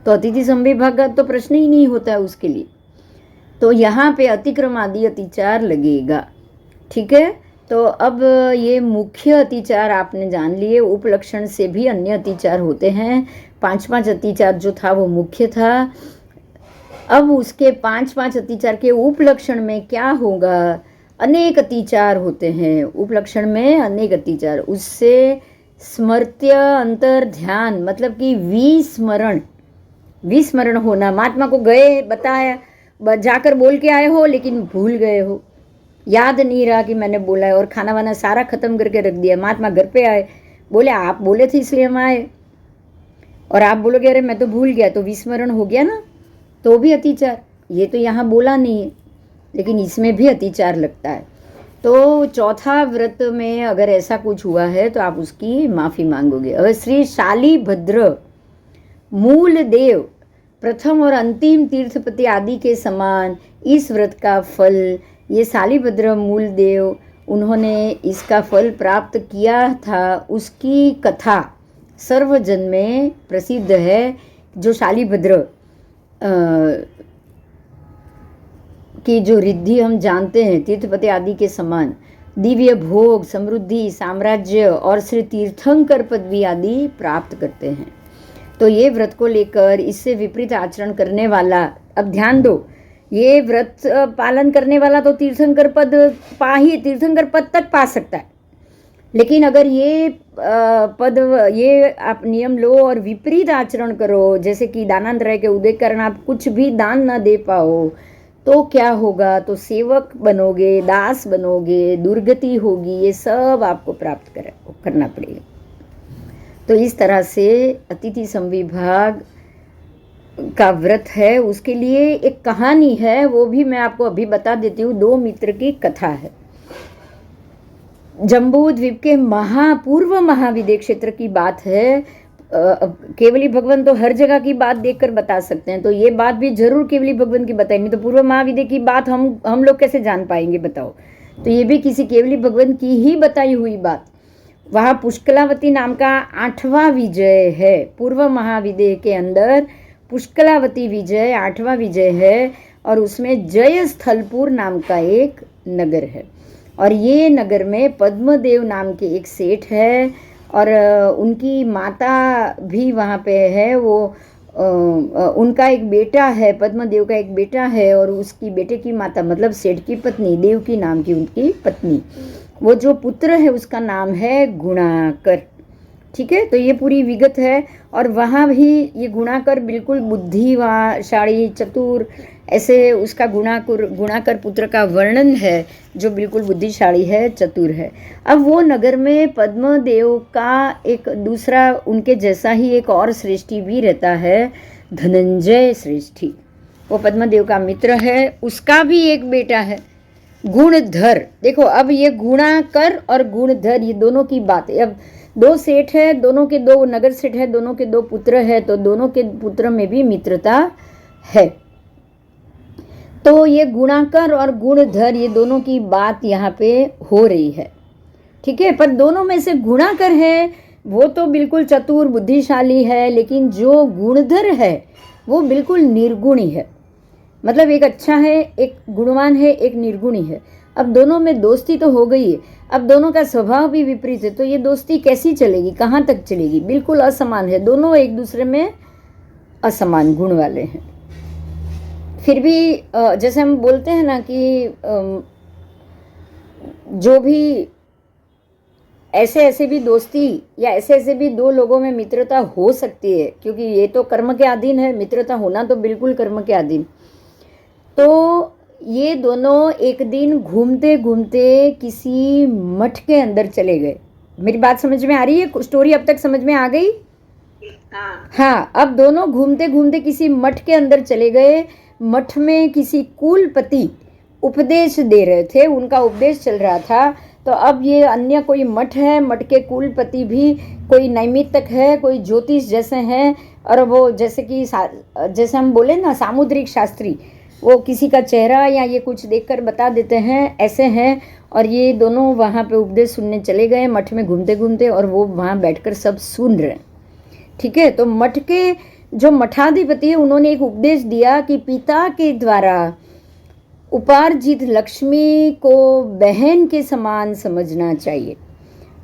तो अतिथि संविभाग का तो प्रश्न ही नहीं होता है उसके लिए। तो यहाँ पे अतिक्रम आदि अतिचार लगेगा। ठीक है, तो अब ये मुख्य अतिचार आपने जान लिए। उपलक्षण से भी अन्य अतिचार होते हैं। 5 अतिचार जो था वो मुख्य था। अब उसके 5 अतिचार के उपलक्षण में क्या होगा? अनेक अतिचार होते हैं उपलक्षण में, अनेक अतिचार। उससे स्मर्त्य अंतर ध्यान, मतलब कि विस्मरण होना। महात्मा को गए, बताया, जाकर बोल के आए हो लेकिन भूल गए हो, याद नहीं रहा कि मैंने बोला है, और खाना वाना सारा खत्म करके रख दिया। महात्मा घर पे आए, बोले आप बोले थे इसलिए हम आए, और आप बोलोगे अरे मैं तो भूल गया, तो विस्मरण हो गया ना, तो भी अतिचार। ये तो यहाँ बोला नहीं है लेकिन इसमें भी अतिचार लगता है। तो चौथा व्रत में अगर ऐसा कुछ हुआ है तो आप उसकी माफ़ी मांगोगे। अब श्री शालिभद्र मूल देव, प्रथम और अंतिम तीर्थपति आदि के समान इस व्रत का फल, ये शालिभद्र मूल देव उन्होंने इसका फल प्राप्त किया था, उसकी कथा सर्वजन में प्रसिद्ध है। जो शालिभद्र की जो रिद्धि हम जानते हैं, तीर्थपति आदि के समान दिव्य भोग, समृद्धि, साम्राज्य और श्री तीर्थंकर पदवी आदि प्राप्त करते हैं। तो ये व्रत को लेकर इससे विपरीत आचरण करने वाला, अब ध्यान दो, ये व्रत पालन करने वाला तो तीर्थंकर पद तीर्थंकर पद तक पा सकता है, लेकिन अगर ये ये आप नियम लो और विपरीत आचरण करो, जैसे कि दानांतरय के उदय कारण आप कुछ भी दान ना दे पाओ, तो क्या होगा? तो सेवक बनोगे, दास बनोगे, दुर्गति होगी, ये सब आपको प्राप्त करना पड़ेगा। तो इस तरह से अतिथि संविभाग का व्रत है, उसके लिए एक कहानी है, वो भी मैं आपको अभी बता देती हूँ। 2 मित्र की कथा है। जम्बू द्वीप के पूर्व महाविदय क्षेत्र की बात है। केवली भगवान तो हर जगह की बात देखकर बता सकते हैं, तो ये बात भी जरूर केवली भगवान की बताएंगे, तो पूर्व महाविदय की बात हम लोग कैसे जान पाएंगे बताओ? तो ये भी किसी केवली भगवान की ही बताई हुई बात। वहाँ पुष्कलावती नाम का 8वां विजय है। पूर्व महाविदय के अंदर पुष्कलावती विजय 8वां विजय है, और उसमें जयस्थलपुर नाम का एक नगर है, और ये नगर में पद्मदेव नाम के एक सेठ है, और उनकी माता भी वहाँ पे है। वो उनका एक बेटा है, पद्मदेव का एक बेटा है, और उसकी बेटे की माता मतलब सेठ की पत्नी, देवकी नाम की उनकी पत्नी, वो जो पुत्र है उसका नाम है गुणाकर। ठीक है, तो ये पूरी विगत है। और वहाँ भी ये गुणाकर बिल्कुल बुद्धिशाली, चतुर, ऐसे उसका गुणाकर पुत्र का वर्णन है, जो बिल्कुल बुद्धिशाली है, चतुर है। अब वो नगर में पद्मदेव का एक दूसरा, उनके जैसा ही एक और श्रेष्ठी भी रहता है, धनंजय श्रेष्ठी। वो पद्मदेव का मित्र है, उसका भी एक बेटा है गुणधर। देखो, अब ये गुणाकर और गुणधर, ये दोनों की बात है। अब 2 सेठ है, दोनों के 2 नगर सेठ है, दोनों के 2 पुत्र है, तो दोनों के पुत्र में भी मित्रता है। तो ये गुणाकर और गुणधर, ये दोनों की बात यहाँ पे हो रही है। ठीक है, पर दोनों में से गुणाकर है वो तो बिल्कुल चतुर बुद्धिशाली है, लेकिन जो गुणधर है वो बिल्कुल निर्गुणी है। मतलब एक अच्छा है, एक गुणवान है, एक निर्गुणी है। अब दोनों में दोस्ती तो हो गई है, अब दोनों का स्वभाव भी विपरीत है, तो ये दोस्ती कैसी चलेगी, कहाँ तक चलेगी? बिल्कुल असमान है, दोनों एक दूसरे में असमान गुण वाले हैं। फिर भी जैसे हम बोलते हैं ना कि जो भी ऐसे भी दोस्ती या ऐसे भी 2 लोगों में मित्रता हो सकती है, क्योंकि ये तो कर्म के अधीन है, मित्रता होना तो बिल्कुल कर्म के अधीन। तो ये दोनों एक दिन घूमते घूमते किसी मठ के अंदर चले गए। मेरी बात समझ में आ रही है? स्टोरी अब तक समझ में आ गई? हाँ हाँ, अब दोनों घूमते घूमते किसी मठ के अंदर चले गए। मठ में किसी कुलपति उपदेश दे रहे थे, उनका उपदेश चल रहा था। तो अब ये अन्य कोई मठ है, मठ के कुलपति भी कोई नैमित्तिक है, कोई ज्योतिष जैसे हैं, और वो जैसे कि जैसे हम बोले ना सामुद्रिक शास्त्री, वो किसी का चेहरा या ये कुछ देखकर बता देते हैं, ऐसे हैं। और ये दोनों वहाँ पे उपदेश सुनने चले गए मठ में घूमते घूमते, और वो वहाँ बैठकर सब सुन रहे हैं। ठीक है, तो मठ के जो मठाधिपति है उन्होंने एक उपदेश दिया कि पिता के द्वारा उपार्जित लक्ष्मी को बहन के समान समझना चाहिए।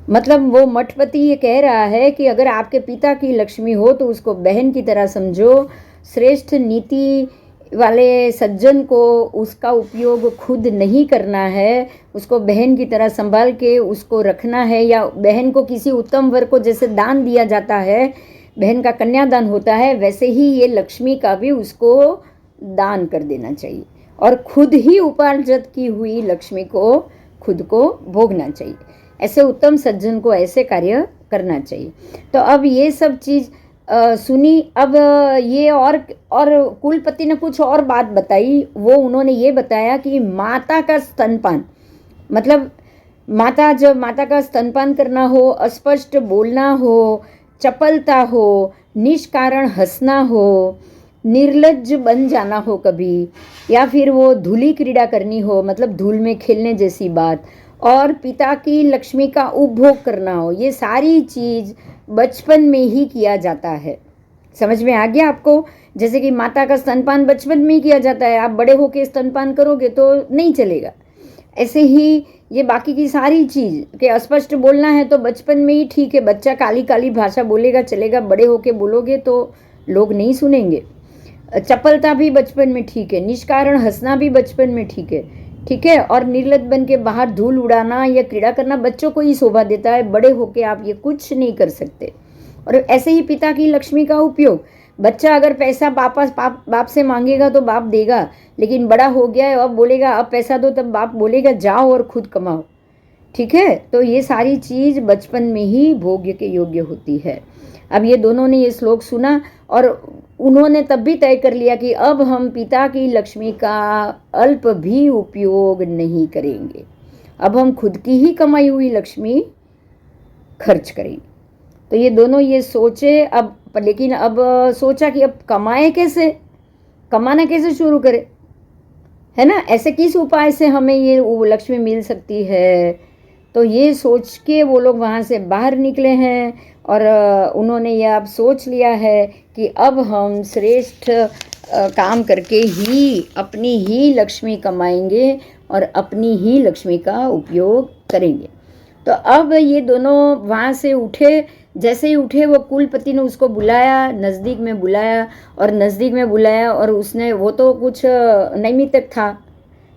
मतलब वो मठपति ये कह रहा है कि अगर आपके पिता की लक्ष्मी हो तो उसको बहन की तरह समझो। श्रेष्ठ नीति वाले सज्जन को उसका उपयोग खुद नहीं करना है, उसको बहन की तरह संभाल के उसको रखना है। या बहन को किसी उत्तम वर को जैसे दान दिया जाता है, बहन का कन्यादान होता है, वैसे ही ये लक्ष्मी का भी उसको दान कर देना चाहिए, और खुद ही उपार्जित की हुई लक्ष्मी को खुद को भोगना चाहिए। ऐसे उत्तम सज्जन को ऐसे कार्य करना चाहिए। तो अब ये सब चीज़ सुनी। अब ये और कुलपति ने कुछ और बात बताई। वो उन्होंने ये बताया कि माता का स्तनपान, मतलब जब माता का स्तनपान करना हो, अस्पष्ट बोलना हो, चपलता हो, निष्कारण हंसना हो, निर्लज्ज बन जाना हो कभी, या फिर वो धूली क्रीड़ा करनी हो, मतलब धूल में खेलने जैसी बात, और पिता की लक्ष्मी का उपभोग करना हो, ये सारी चीज़ बचपन में ही किया जाता है। समझ में आ गया आपको? जैसे कि माता का स्तनपान बचपन में ही किया जाता है, आप बड़े होके स्तनपान करोगे तो नहीं चलेगा। ऐसे ही ये बाकी की सारी चीज़ कि अस्पष्ट बोलना है तो बचपन में ही ठीक है, बच्चा काली काली भाषा बोलेगा चलेगा, बड़े होके बोलोगे तो लोग नहीं सुनेंगे। चपलता भी बचपन में ठीक है, निष्कारण हंसना भी बचपन में ठीक है, ठीक है। और निर्लज्ज बन के बाहर धूल उड़ाना या क्रीड़ा करना बच्चों को ही शोभा देता है, बड़े होके आप ये कुछ नहीं कर सकते। और ऐसे ही पिता की लक्ष्मी का उपयोग, बच्चा अगर पैसा वापस बाप से मांगेगा तो बाप देगा, लेकिन बड़ा हो गया है अब बोलेगा अब पैसा दो, तब बाप बोलेगा जाओ और खुद कमाओ। ठीक है, तो ये सारी चीज़ बचपन में ही भोग्य के योग्य होती है। अब ये दोनों ने ये श्लोक सुना और उन्होंने तब भी तय कर लिया कि अब हम पिता की लक्ष्मी का अल्प भी उपयोग नहीं करेंगे, अब हम खुद की ही कमाई हुई लक्ष्मी खर्च करेंगे। तो ये दोनों ये सोचे अब, लेकिन अब सोचा कि अब कमाए कैसे, कमाना कैसे शुरू करें, है ना, ऐसे किस उपाय से हमें ये लक्ष्मी मिल सकती है। तो ये सोच के वो लोग वहाँ से बाहर निकले हैं और उन्होंने ये अब सोच लिया है कि अब हम श्रेष्ठ काम करके ही अपनी ही लक्ष्मी कमाएंगे और अपनी ही लक्ष्मी का उपयोग करेंगे। तो अब ये दोनों वहाँ से उठे। जैसे ही उठे वो कुलपति ने उसको बुलाया, नज़दीक में बुलाया और उसने, वो तो कुछ नैमित्तिक था,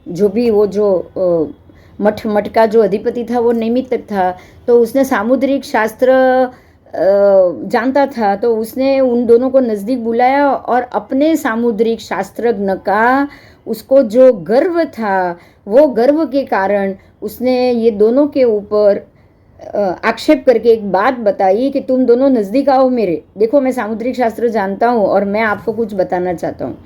जो भी वो जो मठ का जो अधिपति था वो नैमित्तिक था, तो उसने सामुद्रिक शास्त्र जानता था। तो उसने उन दोनों को नज़दीक बुलाया और अपने सामुद्रिक शास्त्रज्ञ का उसको जो गर्व था, वो गर्व के कारण उसने ये दोनों के ऊपर आक्षेप करके एक बात बताई कि तुम दोनों नज़दीक आओ मेरे, देखो मैं सामुद्रिक शास्त्र जानता हूँ और मैं आपको कुछ बताना चाहता हूँ।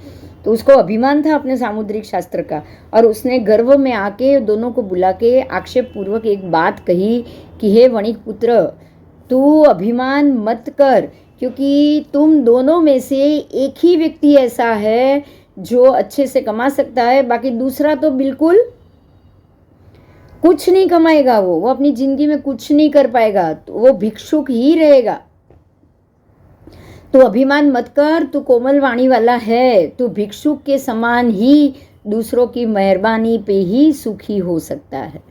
तो उसको अभिमान था अपने सामुद्रिक शास्त्र का, और उसने गर्व में आके दोनों को बुला के आक्षेप पूर्वक एक बात कही कि हे वणिक पुत्र, तू अभिमान मत कर, क्योंकि तुम दोनों में से एक ही व्यक्ति ऐसा है जो अच्छे से कमा सकता है, बाकी दूसरा तो बिल्कुल कुछ नहीं कमाएगा, वो अपनी जिंदगी में कुछ नहीं कर पाएगा, तो वो भिक्षुक ही रहेगा। तू अभिमान मत कर, तू कोमल वाणी वाला है, तू भिक्षुक के समान ही दूसरों की मेहरबानी पे ही सुखी हो सकता है।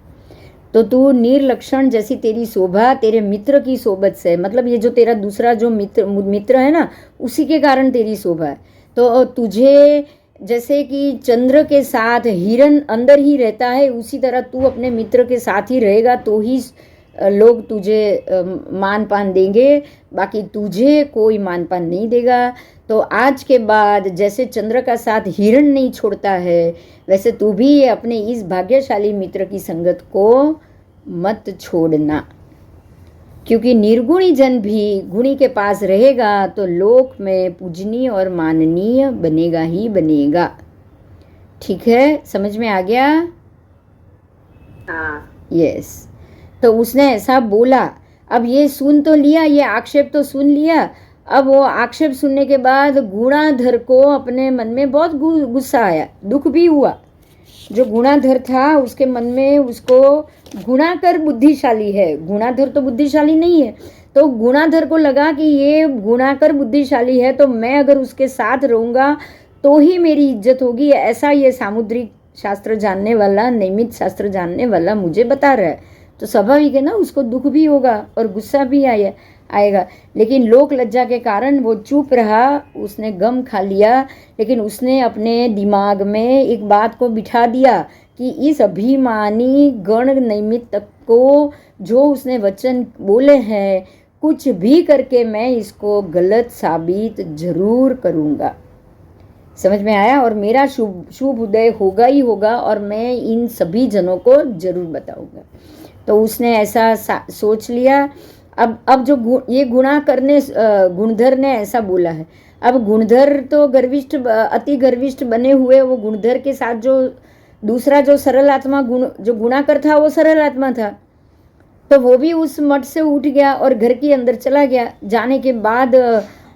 तो तू निर्लक्षण जैसी तेरी शोभा तेरे मित्र की सोबत से, मतलब ये जो तेरा दूसरा जो मित्र है ना, उसी के कारण तेरी शोभा है। तो तुझे जैसे कि चंद्र के साथ हिरण अंदर ही रहता है, उसी तरह तू अपने मित्र के साथ ही रहेगा तो ही लोग तुझे मान पान देंगे, बाकी तुझे कोई मान पान नहीं देगा। तो आज के बाद जैसे चंद्र का साथ हिरण नहीं छोड़ता है, वैसे तू भी अपने इस भाग्यशाली मित्र की संगत को मत छोड़ना। क्योंकि निर्गुणी जन भी गुणी के पास रहेगा तो लोक में पूजनीय और माननीय बनेगा ही बनेगा। ठीक है, समझ में आ गया? हाँ। यस। तो उसने ऐसा बोला। अब ये सुन तो लिया, ये आक्षेप तो सुन लिया। अब वो आक्षेप सुनने के बाद गुणाधर को अपने मन में बहुत गुस्सा आया, दुख भी हुआ। जो गुणाधर था उसके मन में, उसको गुणाकर बुद्धिशाली है, गुणाधर तो बुद्धिशाली नहीं है, तो गुणाधर को लगा कि ये गुणाकर बुद्धिशाली है तो मैं अगर उसके साथ रहूँगा तो ही मेरी इज्जत होगी, ऐसा ये सामुद्रिक शास्त्र जानने वाला, नैमित शास्त्र जानने वाला मुझे बता रहा है। तो स्वाभाविक है ना, उसको दुख भी होगा और गुस्सा भी आएगा। लेकिन लोक लज्जा के कारण वो चुप रहा, उसने गम खा लिया। लेकिन उसने अपने दिमाग में एक बात को बिठा दिया कि इस अभिमानी गण नैमित्त को जो उसने वचन बोले हैं, कुछ भी करके मैं इसको गलत साबित जरूर करूँगा। समझ में आया? और मेरा शुभ उदय होगा ही होगा और मैं इन सभी जनों को जरूर बताऊंगा। तो उसने ऐसा सोच लिया। अब जो ये गुणा करने गुणधर ने ऐसा बोला है। अब गुणधर तो गर्विष्ठ, अति गर्विष्ठ बने हुए, वो गुणधर के साथ जो दूसरा जो सरल आत्मा जो गुणाकर था वो सरल आत्मा था, तो वो भी उस मठ से उठ गया और घर के अंदर चला गया। जाने के बाद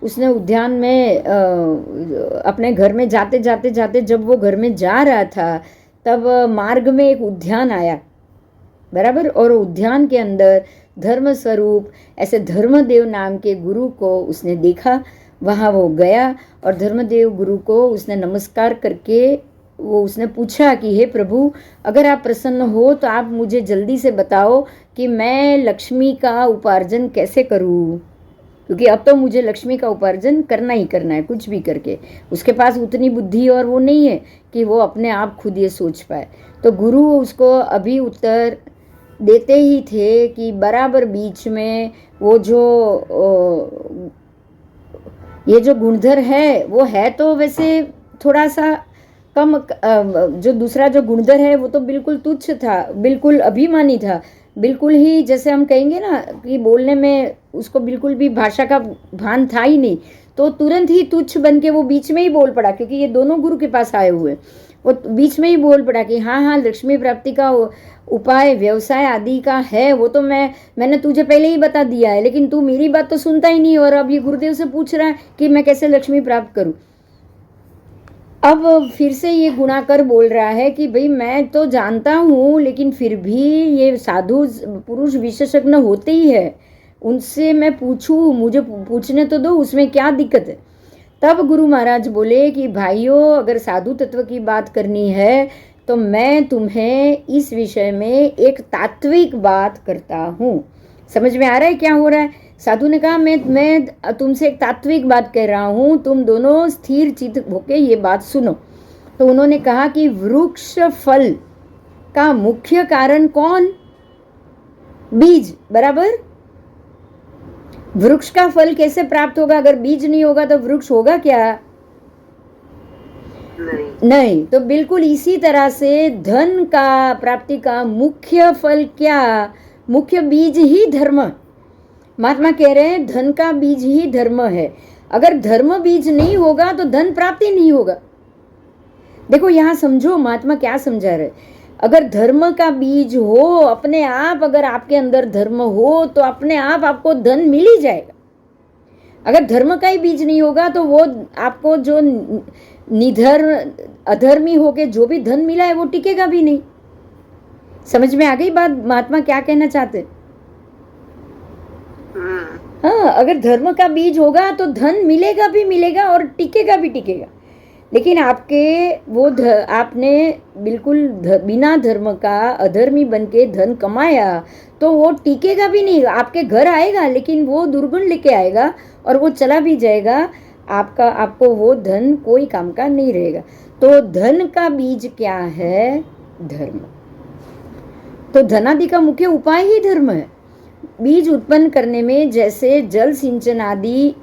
उसने उद्यान में अपने घर में जाते जाते जब वो घर में जा रहा था तब मार्ग में एक उद्यान आया, बराबर। और उद्यान के अंदर धर्म स्वरूप ऐसे धर्मदेव नाम के गुरु को उसने देखा। वहाँ वो गया और धर्मदेव गुरु को उसने नमस्कार करके वो उसने पूछा कि हे प्रभु, अगर आप प्रसन्न हो तो आप मुझे जल्दी से बताओ कि मैं लक्ष्मी का उपार्जन कैसे करूँ, क्योंकि अब तो मुझे लक्ष्मी का उपार्जन करना ही करना है, कुछ भी करके। उसके पास उतनी बुद्धि और वो नहीं है कि वो अपने आप खुद ये सोच पाए। तो गुरु उसको अभी उत्तर देते ही थे कि बराबर बीच में वो जो ये जो गुणधर है वो है तो वैसे थोड़ा सा कम, जो दूसरा जो गुणधर है वो तो बिल्कुल तुच्छ था, बिल्कुल अभिमानी था, बिल्कुल ही जैसे हम कहेंगे ना कि बोलने में उसको बिल्कुल भी भाषा का भान था ही नहीं। तो तुरंत ही तुच्छ बन के वो बीच में ही बोल पड़ा, क्योंकि ये दोनों गुरु के पास आए हुए, वो बीच में ही बोल पड़ा कि हाँ हाँ लक्ष्मी प्राप्ति का उपाय व्यवसाय आदि का है, वो तो मैंने तुझे पहले ही बता दिया है, लेकिन तू मेरी बात तो सुनता ही नहीं और अब ये गुरुदेव से पूछ रहा है कि मैं कैसे लक्ष्मी प्राप्त करूं। अब फिर से ये गुणाकर बोल रहा है कि भाई मैं तो जानता हूँ, लेकिन फिर भी ये साधु पुरुष विशेषज्ञ होते ही है, उनसे मैं पूछूं, मुझे पूछने तो दो, उसमें क्या दिक्कत है। तब गुरु महाराज बोले कि भाइयों, अगर साधु तत्व की बात करनी है तो मैं तुम्हें इस विषय में एक तात्विक बात करता हूँ। समझ में आ रहा है क्या हो रहा है? साधु ने कहा मैं तुमसे एक तात्विक बात कह रहा हूँ, तुम दोनों स्थिर चित्त होके ये बात सुनो। तो उन्होंने कहा कि वृक्ष फल का मुख्य कारण कौन? बीज, बराबर। वृक्ष का फल कैसे प्राप्त होगा? अगर बीज नहीं होगा तो वृक्ष होगा क्या? नहीं। तो बिल्कुल इसी तरह से धन का प्राप्ति का मुख्य फल क्या? मुख्य बीज ही धर्म। महात्मा कह रहे हैं धन का बीज ही धर्म है। अगर धर्म बीज नहीं होगा तो धन प्राप्ति नहीं होगा। देखो यहाँ समझो महात्मा क्या समझा रहे। अगर धर्म का बीज हो, अपने आप अगर आपके अंदर धर्म हो तो अपने आप आपको धन मिल ही जाएगा। अगर धर्म का ही बीज नहीं होगा तो वो आपको जो निधर अधर्मी होके जो भी धन मिला है वो टिकेगा भी नहीं। समझ में आ गई बात महात्मा क्या कहना चाहते? हाँ, अगर धर्म का बीज होगा तो धन मिलेगा भी मिलेगा और टिकेगा भी टिकेगा। लेकिन आपके वो आपने बिल्कुल बिना धर्म का अधर्मी बन के धन कमाया तो वो टिकेगा भी नहीं। आपके घर आएगा लेकिन वो दुर्गुण लेके आएगा और वो चला भी जाएगा। आपको वो धन कोई काम का नहीं रहेगा। तो धन का बीज क्या है? धर्म। तो धनादि का मुख्य उपाय ही धर्म है। बीज उत्पन्न करने में जैसे जल सिंचन आदि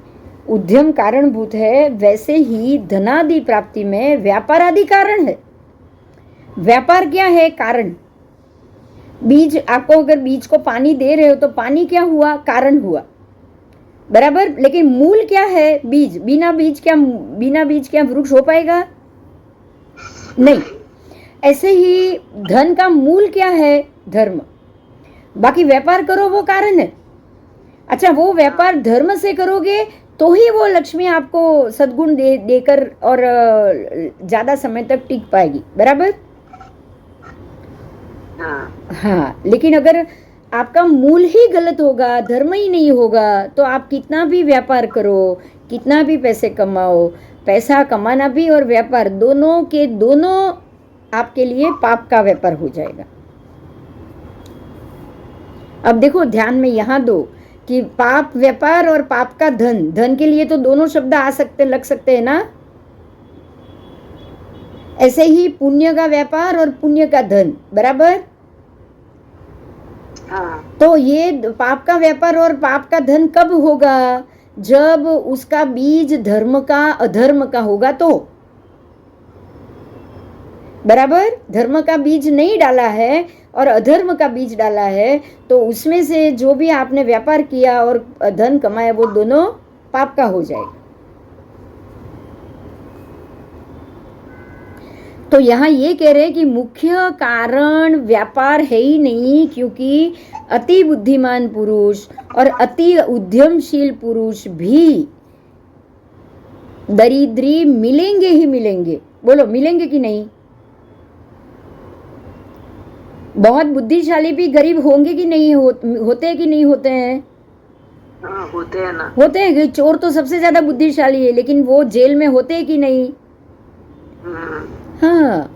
उद्यम कारणभूत है, वैसे ही धनादि प्राप्ति में व्यापार आदि कारण है। व्यापार क्या है? कारण। बीज, आपको अगर बीज को पानी दे रहे हो तो पानी क्या हुआ, कारण हुआ, बराबर। लेकिन मूल क्या है, बीज। बिना बीज क्या वृक्ष हो पाएगा, नहीं। ऐसे ही धन का मूल क्या है, धर्म। बाकी व्यापार करो वो कारण है। अच्छा, वो व्यापार धर्म से करोगे तो ही वो लक्ष्मी आपको सद्गुण देकर और ज्यादा समय तक टिक पाएगी, बराबर। हाँ, लेकिन अगर आपका मूल ही गलत होगा, धर्म ही नहीं होगा, तो आप कितना भी व्यापार करो, कितना भी पैसे कमाओ, पैसा कमाना भी और व्यापार दोनों के दोनों आपके लिए पाप का व्यापार हो जाएगा। अब देखो, ध्यान में यहाँ दो कि पाप व्यापार और पाप का धन, धन के लिए तो दोनों शब्द आ सकते, लग सकते हैं ना। ऐसे ही पुण्य का व्यापार और पुण्य का धन, बराबर। तो ये पाप का व्यापार और पाप का धन कब होगा, जब उसका बीज धर्म का अधर्म का होगा तो, बराबर। धर्म का बीज नहीं डाला है और अधर्म का बीज डाला है, तो उसमें से जो भी आपने व्यापार किया और धन कमाया वो दोनों पाप का हो जाएगा। तो यहाँ ये कह रहे हैं कि मुख्य कारण व्यापार है ही नहीं, क्योंकि अति बुद्धिमान पुरुष और अति उद्यमशील पुरुष भी दरिद्री मिलेंगे ही मिलेंगे। बोलो, मिलेंगे कि नहीं? बहुत बुद्धिशाली भी गरीब होंगे कि नहीं, होते हैं कि नहीं होते हैं? होते हैं ना। होते हैं। चोर तो सबसे ज्यादा बुद्धिशाली है, लेकिन वो जेल में होते हैं कि नहीं? हाँ,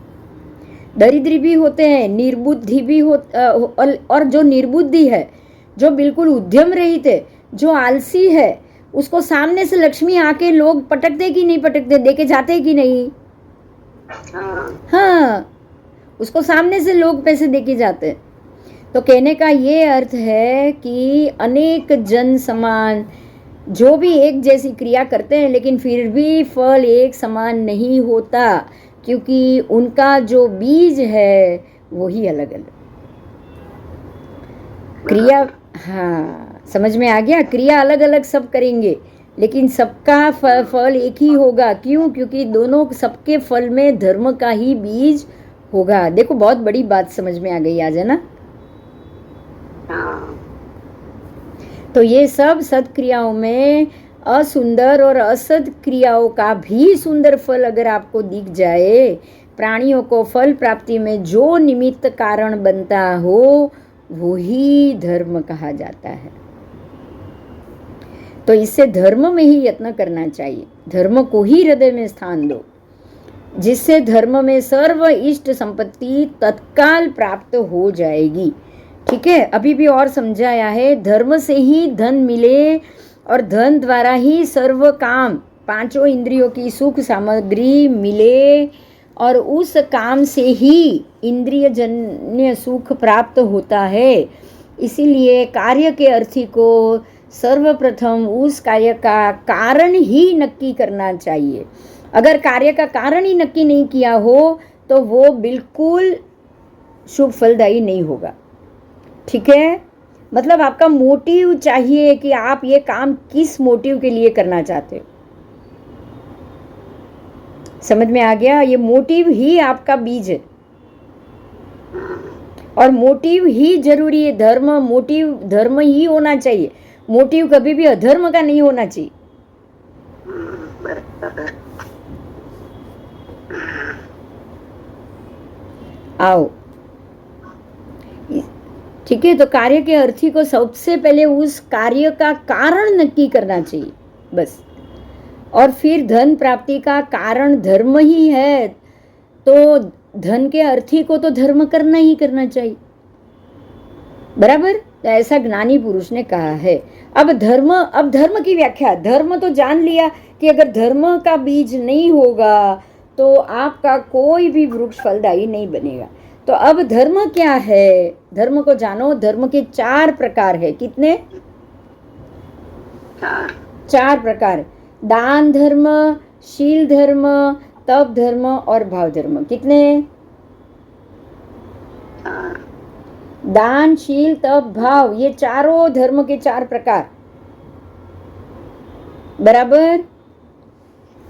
दरिद्री भी होते हैं, निर्बुद्धि भी और जो निर्बुद्धि है, जो बिल्कुल उद्यम रहित है, जो आलसी है, उसको सामने से लक्ष्मी आके लोग पटकते कि नहीं पटकते, देके जाते कि नहीं? हाँ, उसको सामने से लोग पैसे देके जाते। तो कहने का ये अर्थ है कि अनेक जन समान जो भी एक जैसी क्रिया करते हैं, लेकिन फिर भी फल एक समान नहीं होता, क्योंकि उनका जो बीज है वही अलग अलग क्रिया। हाँ, समझ में आ गया। क्रिया अलग अलग सब करेंगे, लेकिन सबका फल एक ही होगा। क्यों? क्योंकि दोनों, सबके फल में धर्म का ही बीज होगा। देखो, बहुत बड़ी बात समझ में आ गई आज, है ना। तो ये सब सत्क्रियाओं में असुंदर और असद क्रियाओं का भी सुंदर फल अगर आपको दिख जाए, प्राणियों को फल प्राप्ति में जो निमित्त कारण बनता हो वो ही धर्म कहा जाता है। तो इससे धर्म में ही यत्न करना चाहिए, धर्म को ही हृदय में स्थान दो, जिससे धर्म में सर्व इष्ट संपत्ति तत्काल प्राप्त हो जाएगी। ठीक है, अभी भी और समझाया है, धर्म से ही धन मिले और धन द्वारा ही सर्व काम, पांचों इंद्रियों की सुख सामग्री मिले, और उस काम से ही इंद्रिय जन्य सुख प्राप्त होता है। इसीलिए कार्य के अर्थी को सर्वप्रथम उस कार्य का कारण ही नक्की करना चाहिए। अगर कार्य का कारण ही नक्की नहीं किया हो तो वो बिल्कुल शुभ फलदायी नहीं होगा। ठीक है, मतलब आपका मोटिव चाहिए कि आप ये काम किस मोटिव के लिए करना चाहते हो। समझ में आ गया? ये मोटिव ही आपका बीज है, और मोटिव ही जरूरी है। धर्म, मोटिव धर्म ही होना चाहिए, मोटिव कभी भी अधर्म का नहीं होना चाहिए। आओ, ठीक है। तो कार्य के अर्थी को सबसे पहले उस कार्य का कारण नक्की करना चाहिए, बस। और फिर धन प्राप्ति का कारण धर्म ही है, तो धन के अर्थी को तो धर्म करना ही करना चाहिए, बराबर। तो ऐसा ज्ञानी पुरुष ने कहा है। अब धर्म की व्याख्या, धर्म तो जान लिया कि अगर धर्म का बीज नहीं होगा तो आपका कोई भी वृक्ष फलदायी नहीं बनेगा। तो अब धर्म क्या है, धर्म को जानो। धर्म के 4 प्रकार है। कितने? 4 प्रकार। दान धर्म, शील धर्म, तप धर्म और भाव धर्म। कितने? दान, शील, तप, भाव, ये चारों धर्म के 4 प्रकार। बराबर?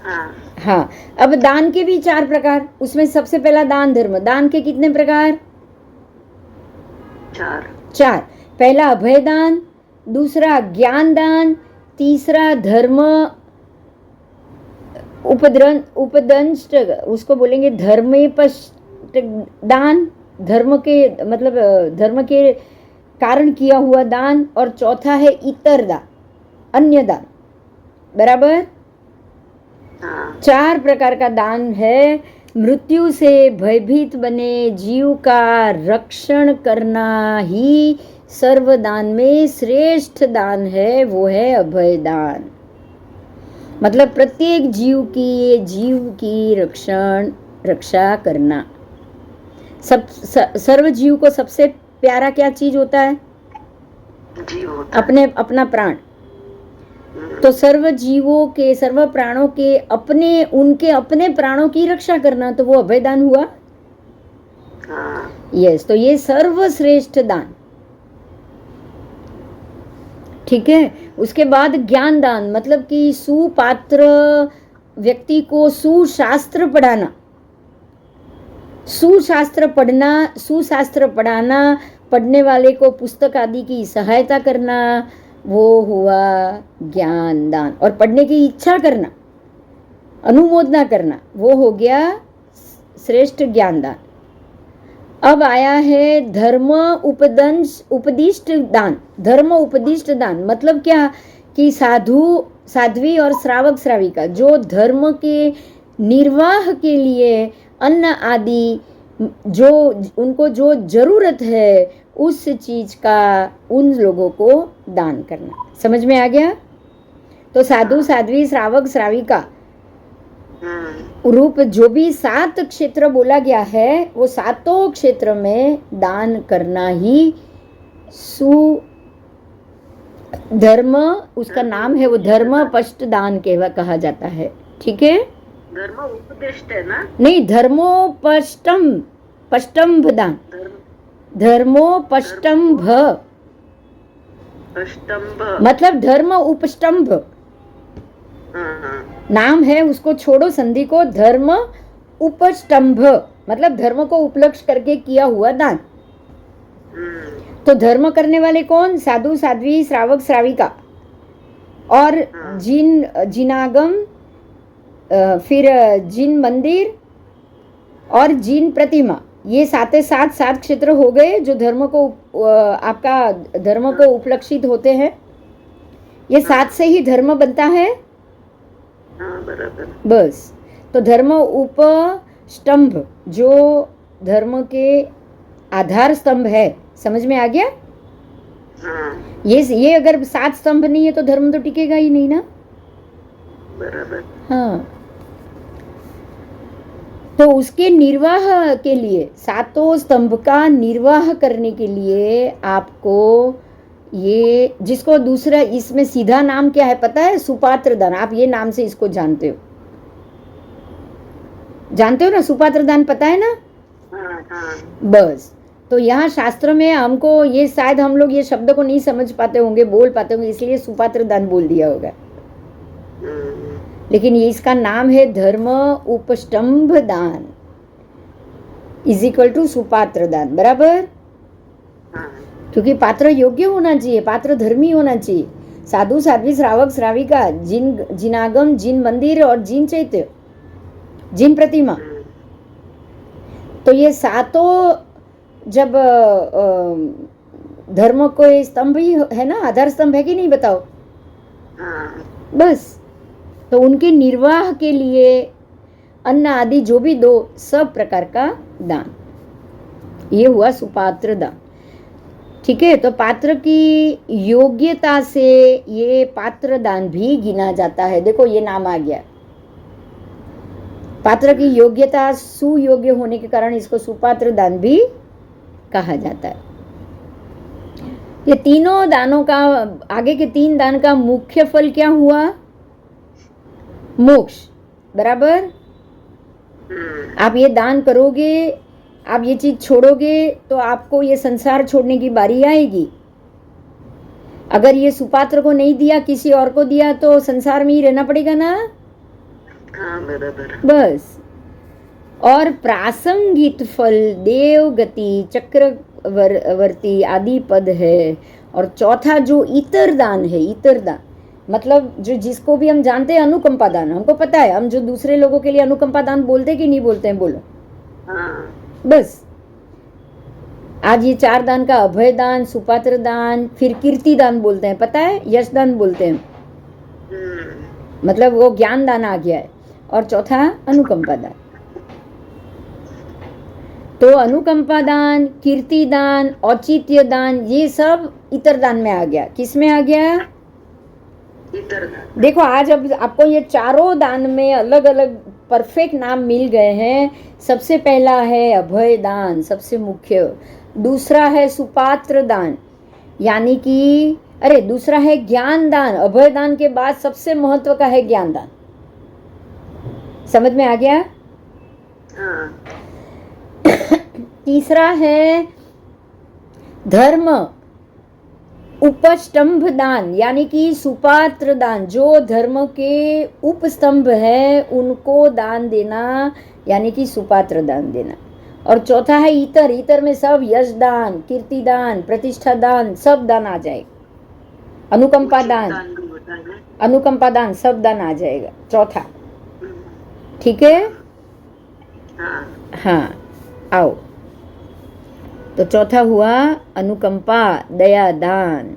हाँ हाँ। अब दान के भी 4 प्रकार। उसमें सबसे पहला दान धर्म। दान के कितने प्रकार? 4। पहला अभय दान, दूसरा ज्ञान दान, तीसरा धर्म उपदंष्ट, उसको बोलेंगे धर्मेपष्ट दान, धर्म के मतलब धर्म के कारण किया हुआ दान, और चौथा है इतर दान, अन्य दान। बराबर? 4 प्रकार का दान है। मृत्यु से भयभीत बने जीव का रक्षण करना ही सर्वदान में श्रेष्ठ दान है, वो है अभय दान। मतलब प्रत्येक जीव की रक्षा करना। सर्व जीव को सबसे प्यारा क्या चीज होता है? जीव होता है। अपना प्राण। तो सर्व जीवों के, सर्व प्राणों के उनके अपने प्राणों की रक्षा करना, तो वो अभयदान हुआ। यस, तो ये सर्वश्रेष्ठ दान। ठीक है। उसके बाद ज्ञान दान, मतलब कि सुपात्र व्यक्ति को सुशास्त्र पढ़ाना, सुशास्त्र पढ़ाना, पढ़ने वाले को पुस्तक आदि की सहायता करना, वो हुआ ज्ञान दान। और पढ़ने की इच्छा करना, अनुमोदना करना, वो हो गया श्रेष्ठ ज्ञान दान। अब आया है धर्म उपदिष्ट दान। धर्म उपदिष्ट दान मतलब क्या? कि साध्वी और श्रावक श्राविका जो धर्म के निर्वाह के लिए अन्न आदि जो उनको जो जरूरत है उस चीज का उन लोगों को दान करना। समझ में आ गया? तो साधु, साध्वी, श्रावक, श्राविका रूप जो भी 7 क्षेत्र बोला गया है, वो 7 क्षेत्र में दान करना ही धर्म, उसका नाम है, वो धर्मपष्ट दान कहा जाता है। ठीक है। धर्म उपदिष्ट है ना? नहीं, पष्टम्भ दान। धर्मोपष्टम्भ मतलब धर्म उपस्तंभ नाम है, उसको छोड़ो संधि को। धर्म उपस्तंभ मतलब धर्म को उपलक्ष्य करके किया हुआ दान। तो धर्म करने वाले कौन? साधु, साध्वी, श्रावक, श्राविका और जिनागम, फिर जिन मंदिर और जिन प्रतिमा। ये 7 क्षेत्र हो गए जो धर्म को आपका धर्म को उपलक्षित होते हैं। ये 7 से ही धर्म बनता है। बराबर। बस। तो धर्म उपस्तंभ जो धर्म के आधार स्तंभ है। समझ में आ गया? ये अगर 7 स्तंभ नहीं है तो धर्म तो टिकेगा ही नहीं ना। बराबर। हाँ। तो उसके निर्वाह के लिए, 7 स्तंभ का निर्वाह करने के लिए आपको ये, जिसको दूसरा इसमें सीधा नाम क्या है पता है? सुपात्र दान। आप ये नाम से इसको जानते हो ना? सुपात्र दान पता है ना? बस। तो यहाँ शास्त्र में हमको ये, शायद हम लोग ये शब्द को नहीं समझ पाते होंगे, बोल पाते होंगे, इसलिए सुपात्र दान बोल दिया होगा। लेकिन ये इसका नाम है धर्म उपस्तंभ दान इज इक्वल टू सुपात्र दान। बराबर? क्योंकि पात्र योग्य होना चाहिए, पात्र धर्मी होना चाहिए। साधु, साध्वी, श्रावक, श्राविका, जिनागम, जिन मंदिर और जिन चैत्य, जिन प्रतिमा। तो ये 7 जब धर्म को स्तंभ ही है ना, आधार स्तंभ है कि नहीं बताओ? बस। तो उनके निर्वाह के लिए अन्न आदि जो भी दो, सब प्रकार का दान, ये हुआ सुपात्र दान। ठीक है। तो पात्र की योग्यता से ये पात्र दान भी गिना जाता है। देखो ये नाम आ गया। पात्र की योग्यता सुयोग्य होने के कारण इसको सुपात्र दान भी कहा जाता है। ये तीनों दानों का, आगे के 3 दान का मुख्य फल क्या हुआ? मोक्ष। बराबर? आप ये दान करोगे आप ये चीज छोड़ोगे तो आपको ये संसार छोड़ने की बारी आएगी। अगर ये सुपात्र को नहीं दिया, किसी और को दिया, तो संसार में ही रहना पड़ेगा ना। हाँ बराबर। बस। और प्रासंगिक फल देव गति चक्रवर्ती आदि पद है। और चौथा जो इतर दान है, इतर दान मतलब जो जिसको भी हम जानते हैं अनुकंपा दान, हमको पता है हम जो दूसरे लोगों के लिए अनुकंपा दान बोलते कि नहीं बोलते हैं, बोलो। हाँ बस आज ये 4 दान का अभय दान, सुपात्र दान, फिर कीर्ति दान बोलते हैं, पता है, यश दान बोलते हैं, मतलब वो ज्ञान दान आ गया है। और चौथा अनुकंपा दान। तो अनुकंपा दान, कीर्ति दान, औचित्य दान, ये सब इतर दान में आ गया। किस में आ गया? इतर दान। देखो आज अब आपको ये चारों दान में अलग अलग परफेक्ट नाम मिल गए हैं। सबसे पहला है अभय दान, सबसे मुख्य। दूसरा है सुपात्र दान, यानी कि दूसरा है ज्ञान दान। अभय दान के बाद सबसे महत्व का है ज्ञान दान। समझ में आ गया? हाँ। तीसरा है धर्म उपस्तंभ दान, यानी कि सुपात्र दान, जो धर्म के उपस्तंभ है उनको दान देना, यानी कि सुपात्र दान देना। और चौथा है इतर, इतर में सब यश दान, कीर्ति दान, प्रतिष्ठा दान, सब दान आ जाएगा। अनुकंपा दान, अनुकंपा दान, सब दान आ जाएगा चौथा। ठीक है? हाँ आओ। तो चौथा हुआ अनुकंपा, दया दान,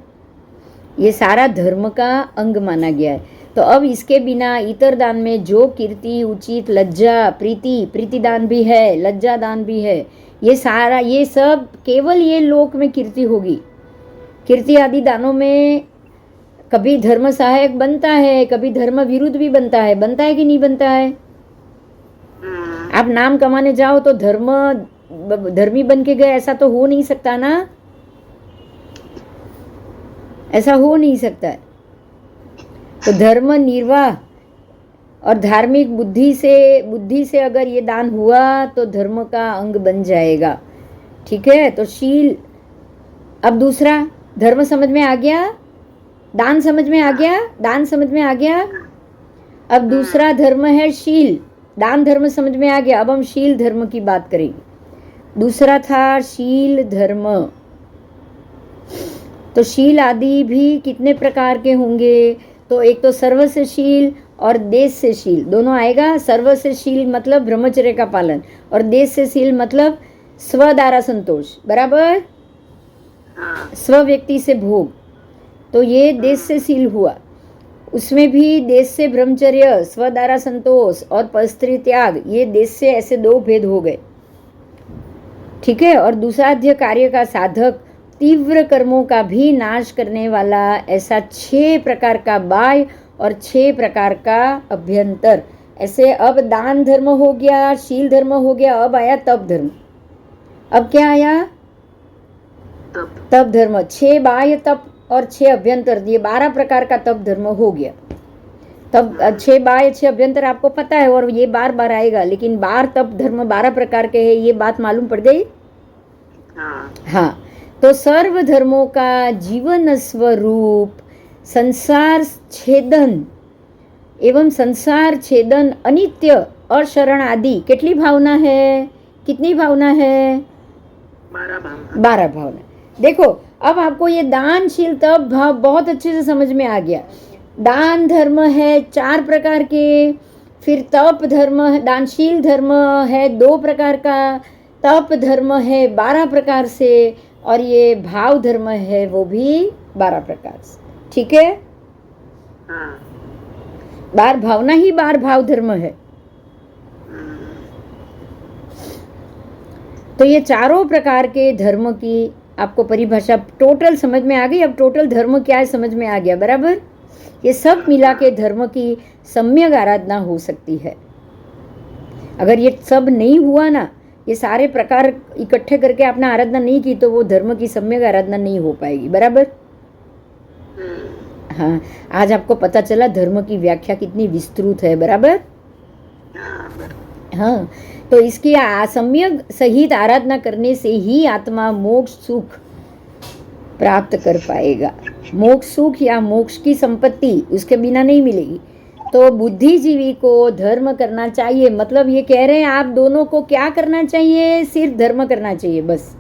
ये सारा धर्म का अंग माना गया है। तो अब इसके बिना इतर दान में जो कीर्ति, उचित, लज्जा, प्रीति, प्रीति दान भी है, लज्जा दान भी है, ये सारा, ये सब केवल ये लोक में कीर्ति होगी। कीर्ति आदि दानों में कभी धर्म सहायक बनता है, कभी धर्म विरुद्ध भी बनता है। बनता है कि नहीं बनता है? आप नाम कमाने जाओ तो धर्मी बन के गए, ऐसा तो हो नहीं सकता ना, ऐसा हो नहीं सकता है। तो धर्म निर्वाह और धार्मिक बुद्धि से अगर ये दान हुआ तो धर्म का अंग बन जाएगा। ठीक है? तो शील। अब दूसरा धर्म समझ में आ गया, दान समझ में आ गया, दान समझ में आ गया। अब दूसरा धर्म है शील। दान धर्म समझ में आ गया, अब हम शील धर्म की बात करेंगे। दूसरा था शील धर्म। तो शील आदि भी कितने प्रकार के होंगे? तो एक तो सर्व से शील और देश से शील, दोनों आएगा। सर्व से शील मतलब ब्रह्मचर्य का पालन, और देश से शील मतलब स्वद्वारा संतोष, बराबर, स्व व्यक्ति से भोग। तो ये देश से शील हुआ। उसमें भी देश से ब्रह्मचर्य, स्वद्वारा संतोष और परस्त्री त्याग, ये देश से ऐसे 2 भेद हो गए। ठीक है? और दुसाध्य कार्य का साधक, तीव्र कर्मों का भी नाश करने वाला, ऐसा 6 प्रकार का बाह्य और 6 प्रकार का अभ्यंतर। ऐसे अब दान धर्म हो गया, शील धर्म हो गया, अब आया तप धर्म। अब क्या आया? तप धर्म। 6 बाह्य तप और 6 अभ्यंतर, ये 12 प्रकार का तप धर्म हो गया। तब 6 बाह्य 6 अभ्यंतर आपको पता है, और ये बार बार आएगा, लेकिन 12 तप धर्म 12 प्रकार के हैं, ये बात मालूम पड़ गई? हाँ। तो सर्व धर्मों का जीवन स्वरूप संसार छेदन एवं संसार छेदन, अनित्य, अशरण आदि કેટલી भावना है? कितनी भावना है? 12 भावना। देखो अब आपको ये दानशील तप भाव बहुत अच्छे से समझ में आ गया। दान धर्म है 4 प्रकार के, फिर तप धर्म, दानशील धर्म है 2 प्रकार का, तप धर्म है 12 प्रकार से, और ये भाव धर्म है वो भी 12 प्रकार से। ठीक है? बार भावना ही 12 भाव धर्म है। तो ये चारों प्रकार के धर्म की आपको परिभाषा टोटल समझ में आ गई। अब टोटल धर्म क्या है समझ में आ गया, बराबर। ये सब मिला के धर्म की सम्यक आराधना हो सकती है। अगर ये सब नहीं हुआ ना, ये सारे प्रकार इकट्ठे करके आपने आराधना नहीं की, तो वो धर्म की सम्यक आराधना नहीं हो पाएगी, बराबर। हाँ, आज आपको पता चला धर्म की व्याख्या कितनी विस्तृत है, बराबर। हाँ, तो इसकी सम्यक सहित आराधना करने से ही आत्मा मोक्ष सुख प्राप्त कर पाएगा। मोक्ष सुख या मोक्ष की संपत्ति उसके बिना नहीं मिलेगी। तो बुद्धिजीवी को धर्म करना चाहिए, मतलब ये कह रहे हैं आप दोनों को क्या करना चाहिए? सिर्फ धर्म करना चाहिए बस।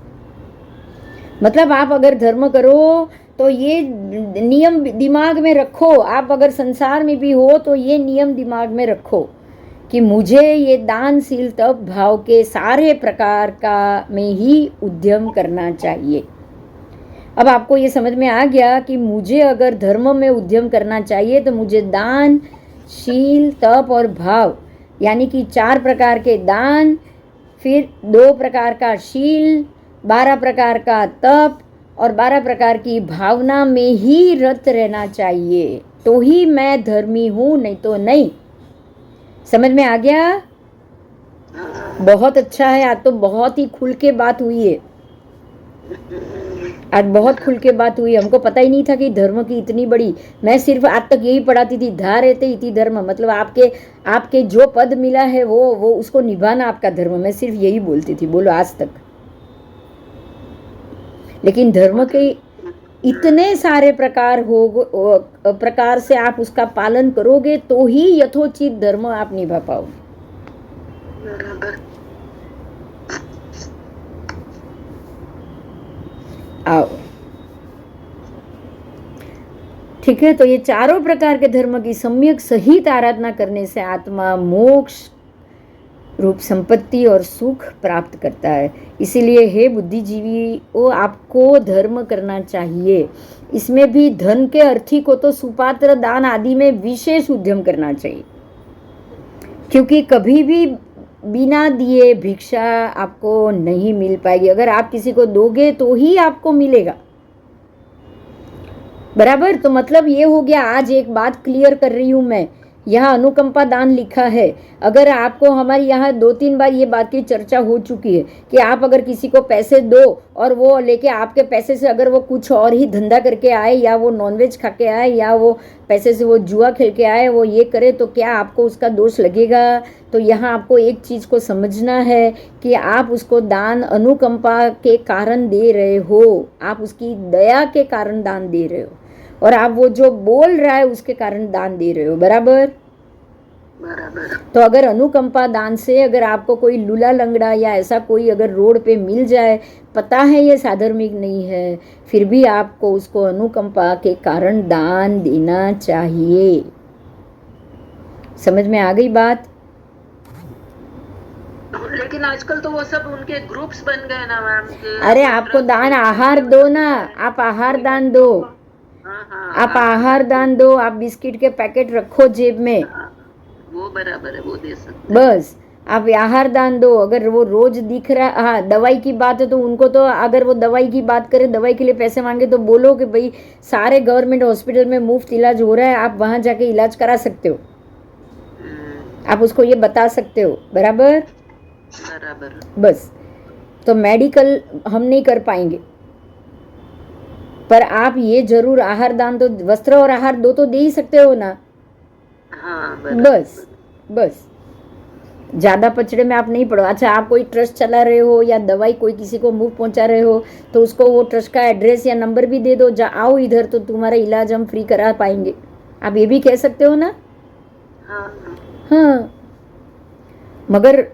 मतलब आप अगर धर्म करो तो ये नियम दिमाग में रखो, आप अगर संसार में भी हो तो ये नियम दिमाग में रखो कि मुझे ये दानशील तप भाव के सारे प्रकार का में ही उद्यम करना चाहिए। अब आपको ये समझ में आ गया कि मुझे अगर धर्म में उद्यम करना चाहिए तो मुझे दान, शील, तप और भाव, यानी कि 4 प्रकार के दान, फिर 2 प्रकार का शील, 12 प्रकार का तप और 12 प्रकार की भावना में ही रत रहना चाहिए, तो ही मैं धर्मी हूँ, नहीं तो नहीं। समझ में आ गया? बहुत अच्छा है। आज तो बहुत ही खुल के बात हुई है, आज बहुत खुल के बात हुई। हमको पता ही नहीं था कि धर्म की इतनी बड़ी, मैं सिर्फ आज तक यही पढ़ाती थी, धारेते इति धर्म, मतलब आपके जो पद मिला है वो उसको निभाना आपका धर्म, मैं सिर्फ यही बोलती थी, बोलो आज तक। लेकिन धर्म के इतने सारे प्रकार से आप उसका पालन करोगे तो ही यथोचित धर्म आप निभा पाओगे। आओ, ठीक है। तो ये 4 प्रकार के धर्म की सम्यक सहित आराधना करने से आत्मा मोक्ष रूप संपत्ति और सुख प्राप्त करता है। इसीलिए हे बुद्धिजीवी, वो आपको धर्म करना चाहिए। इसमें भी धन के अर्थी को तो सुपात्र दान आदि में विशेष उद्यम करना चाहिए, क्योंकि कभी भी बिना दिए भिक्षा आपको नहीं मिल पाएगी। अगर आप किसी को दोगे तो ही आपको मिलेगा, बराबर। तो मतलब ये हो गया, आज एक बात क्लियर कर रही हूं मैं, यहाँ अनुकंपा दान लिखा है। अगर आपको हमारी यहाँ 2-3 बार ये बात की चर्चा हो चुकी है कि आप अगर किसी को पैसे दो और वो लेके आपके पैसे से अगर वो कुछ और ही धंधा करके आए, या वो नॉनवेज खा के आए, या वो पैसे से वो जुआ खेल के आए, वो ये करे, तो क्या आपको उसका दोष लगेगा? तो यहाँ आपको एक चीज़ को समझना है कि आप उसको दान अनुकंपा के कारण दे रहे हो, आप उसकी दया के कारण दान दे रहे हो, और आप वो जो बोल रहा है उसके कारण दान दे रहे हो, बराबर। तो अगर अनुकंपा दान से अगर आपको कोई लूला लंगड़ा या ऐसा कोई अगर रोड पे मिल जाए, पता है ये साधर्मिक नहीं है, फिर भी आपको उसको अनुकंपा के कारण दान देना चाहिए। समझ में आ गई बात? लेकिन आजकल तो वो सब उनके ग्रुप्स बन गए ना मैम। अरे आपको दान आहार दो ना, आप आहार दान दो। आप आहार दान दो, आप बिस्किट के पैकेट रखो जेब में, वो बराबर है, वो दे सकते। बस आप आहार दान दो। अगर वो रोज दिख रहा, हाँ दवाई की बात है तो उनको तो, अगर वो दवाई की बात करे, दवाई के लिए पैसे मांगे, तो बोलो कि भाई सारे गवर्नमेंट हॉस्पिटल में मुफ्त इलाज हो रहा है, आप वहाँ जाके इलाज करा सकते हो, आप उसको ये बता सकते हो, बराबर। बस, तो मेडिकल हम नहीं कर पाएंगे, पर आप ये जरूर आहार दान तो, वस्त्र और आहार दो तो दे ही सकते हो ना। हाँ, बस ज़्यादा पचड़े में आप नहीं पड़ो। अच्छा, आप कोई ट्रस्ट चला रहे हो या दवाई कोई किसी को मुफ्त पहुंचा रहे हो, तो उसको वो ट्रस्ट का एड्रेस या नंबर भी दे दो, आओ इधर तो तुम्हारा इलाज हम फ्री करा पाएंगे, आप ये भी कह सकते हो ना। हाँ, मगर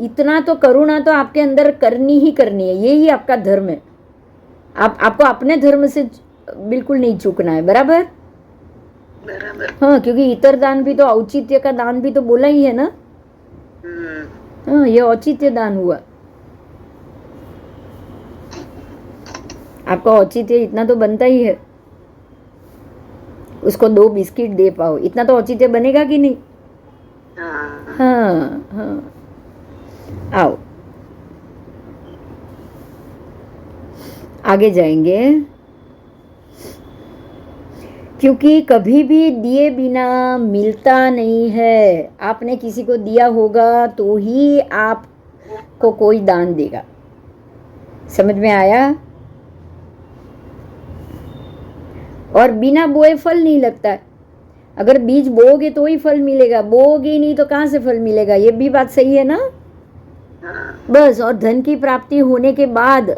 इतना तो करुणा तो आपके अंदर करनी ही करनी है, यही आपका धर्म है। आपको अपने धर्म से बिल्कुल नहीं चूकना है, बराबर। हाँ, क्योंकि इतर दान भी तो, औचित्य का दान भी तो बोला ही है ना। हाँ, ये औचित्य दान हुआ। आपका औचित्य इतना तो बनता ही है, उसको 2 बिस्किट दे पाओ, इतना तो औचित्य बनेगा कि नहीं। हाँ, आओ आगे जाएंगे। क्योंकि कभी भी दिए बिना मिलता नहीं है। आपने किसी को दिया होगा तो ही आपको कोई दान देगा। समझ में आया? और बिना बोए फल नहीं लगता है। अगर बीज बोओगे तो ही फल मिलेगा, बोओगे नहीं तो कहाँ से फल मिलेगा? ये भी बात सही है ना। हाँ, बस। और धन की प्राप्ति होने के बाद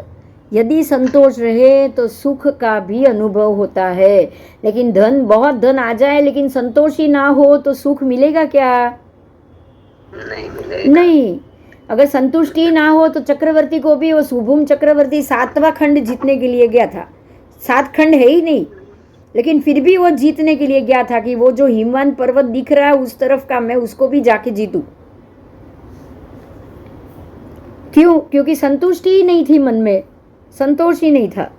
यदि संतोष रहे तो सुख का भी अनुभव होता है। लेकिन बहुत धन आ जाए लेकिन संतोष ही ना हो तो सुख मिलेगा क्या? नहीं मिलेगा। नहीं। अगर संतुष्टि ना हो तो चक्रवर्ती को भी, वो शुभम चक्रवर्ती 7वां खंड जीतने के लिए गया था। 7 खंड है ही नहीं, लेकिन फिर भी वो जीतने के लिए गया था कि वो जो हिमवान पर्वत दिख रहा है उस तरफ का, मैं उसको भी जाके जीतूं। क्यों? क्योंकि संतुष्टि ही नहीं थी मन में, संतोष ही नहीं था।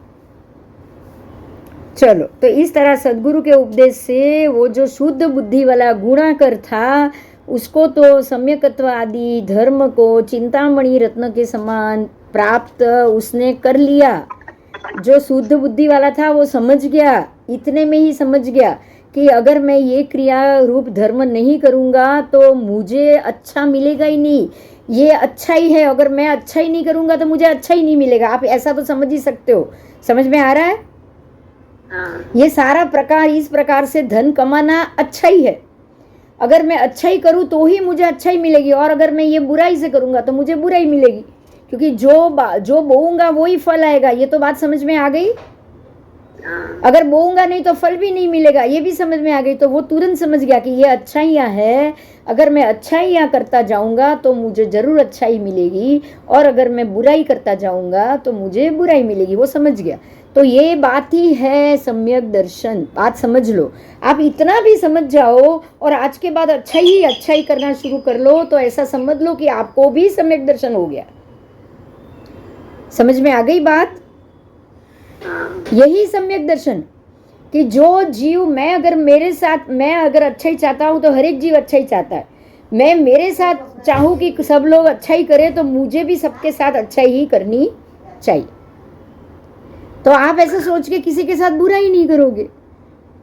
चलो, तो इस तरह सदगुरु के उपदेश से वो जो शुद्ध बुद्धि वाला गुणाकर था उसको तो सम्यकत्व आदि धर्म को चिंतामणि रत्न के समान प्राप्त उसने कर लिया। जो शुद्ध बुद्धि वाला था वो समझ गया, इतने में ही समझ गया कि अगर मैं ये क्रिया रूप धर्म नहीं करूँगा तो मुझे अच्छा मिलेगा ही नहीं। ये अच्छा ही है, अगर मैं अच्छा ही नहीं करूँगा तो मुझे अच्छा ही नहीं मिलेगा। आप ऐसा तो समझ ही सकते हो। समझ में आ रहा है? हाँ, ये सारा प्रकार, इस प्रकार से धन कमाना अच्छा ही है। अगर मैं अच्छा ही करूँ तो ही मुझे अच्छा ही मिलेगी, और अगर मैं ये बुराई से करूँगा तो मुझे बुराई मिलेगी, क्योंकि जो बोऊंगा वो ही फल आएगा। ये तो बात समझ में आ गई। हाँ, अगर बोऊंगा नहीं तो फल भी नहीं मिलेगा, ये भी समझ में आ गई। तो वो तुरंत समझ गया कि ये अच्छाइयाँ है, अगर मैं अच्छाइयाँ करता जाऊंगा तो मुझे जरूर अच्छाई मिलेगी, और अगर मैं बुराई करता जाऊंगा तो मुझे बुराई मिलेगी। वो समझ गया। तो ये बात ही है सम्यक दर्शन। बात समझ लो। आप इतना भी समझ जाओ और आज के बाद अच्छाई करना शुरू कर लो तो ऐसा समझ लो कि आपको भी सम्यक दर्शन हो गया। समझ में आ गई बात? हाँ, यही सम्यक दर्शन कि जो जीव, मैं अगर अच्छा ही चाहता हूँ तो हर एक जीव अच्छा ही चाहता है। मैं मेरे साथ चाहूँ कि सब लोग अच्छा ही करें तो मुझे भी सबके साथ अच्छा ही करनी चाहिए। तो आप ऐसा सोच के किसी के साथ बुरा ही नहीं करोगे,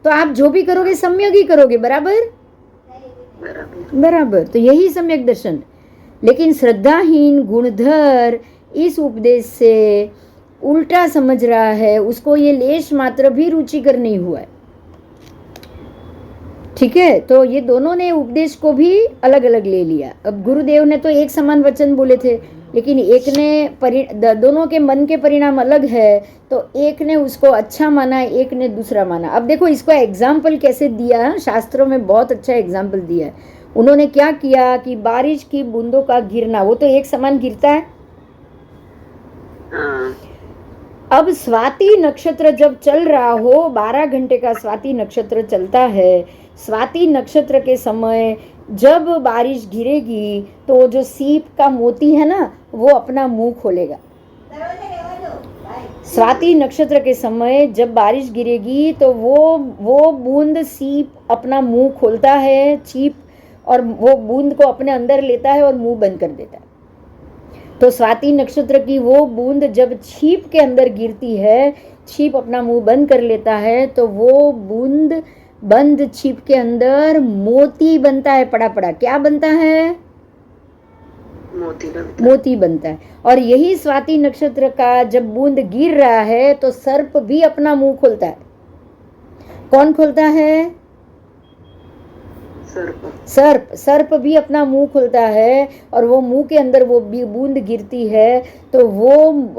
तो आप जो भी करोगे सम्यक ही करोगे। बराबर? बराबर। तो यही सम्यक दर्शन। लेकिन श्रद्धाहीन गुणधर इस उपदेश से उल्टा समझ रहा है, उसको ये लेश मात्र भी रुचिकर नहीं हुआ है। ठीक है? तो ये दोनों ने उपदेश को भी अलग अलग ले लिया। अब गुरुदेव ने तो एक समान वचन बोले थे, लेकिन एक ने दोनों के मन के परिणाम अलग है, तो एक ने उसको अच्छा माना, एक ने दूसरा माना। अब देखो इसको एग्जाम्पल कैसे दिया है, शास्त्रों में बहुत अच्छा एग्जाम्पल दिया है। उन्होंने क्या किया कि बारिश की बूंदों का गिरना, वो तो एक समान गिरता है। हाँ, अब स्वाति नक्षत्र जब चल रहा हो, 12 घंटे का स्वाति नक्षत्र चलता है, स्वाति नक्षत्र के समय जब बारिश गिरेगी तो जो सीप का मोती है ना वो अपना मुंह खोलेगा। स्वाति नक्षत्र के समय जब बारिश गिरेगी तो वो बूंद सीप अपना मुंह खोलता है, चीप, और वो बूंद को अपने अंदर लेता है और मुंह बंद कर देता है। तो स्वाति नक्षत्र की वो बूंद जब छीप के अंदर गिरती है, छीप अपना मुंह बंद कर लेता है, तो वो बूंद बंद छीप के अंदर मोती बनता है। पड़ा पड़ा क्या बनता है? मोती बनता है। और यही स्वाति नक्षत्र का जब बूंद गिर रहा है तो सर्प भी अपना मुंह खोलता है। कौन खोलता है? सर्प भी अपना मुंह खोलता है, और वो मुंह के अंदर वो बूंद गिरती है तो वो,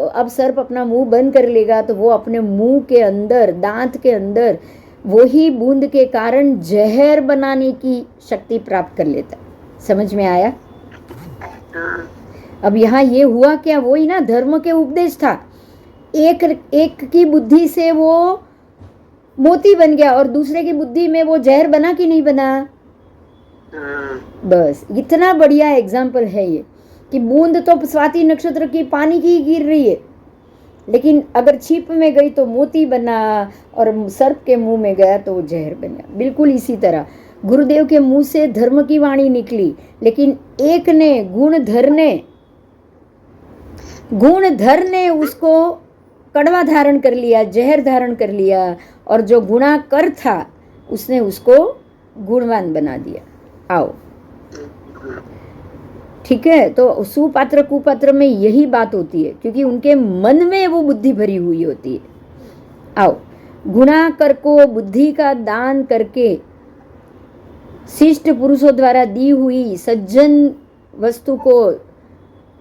अब सर्प अपना मुंह बंद कर लेगा तो वो अपने मुंह के अंदर, दांत के अंदर वही बूंद के कारण जहर बनाने की शक्ति प्राप्त कर लेता है। समझ में आया? अब यहाँ ये हुआ क्या? वही ना धर्म के उपदेश था। एक की बुद्धि से वो मोती बन गया और दूसरे की बुद्धि में वो जहर बना कि नहीं बना? बस इतना बढ़िया एग्जाम्पल है ये कि बूंद तो स्वाति नक्षत्र की पानी की गिर रही है, लेकिन अगर छीप में गई तो मोती बना, और सर्प के मुंह में गया तो वो जहर बना। बिल्कुल इसी तरह गुरुदेव के मुंह से धर्म की वाणी निकली, लेकिन एक ने गुणधर ने उसको कड़वा धारण कर लिया, जहर धारण कर लिया, और जो गुणाकर था उसने उसको गुणवान बना दिया। आओ, ठीक है? तो सुपात्र कुपात्र में यही बात होती है, क्योंकि उनके मन में वो बुद्धि भरी हुई होती है। आओ, गुणाकर को बुद्धि का दान करके शिष्ट पुरुषों द्वारा दी हुई सज्जन वस्तु को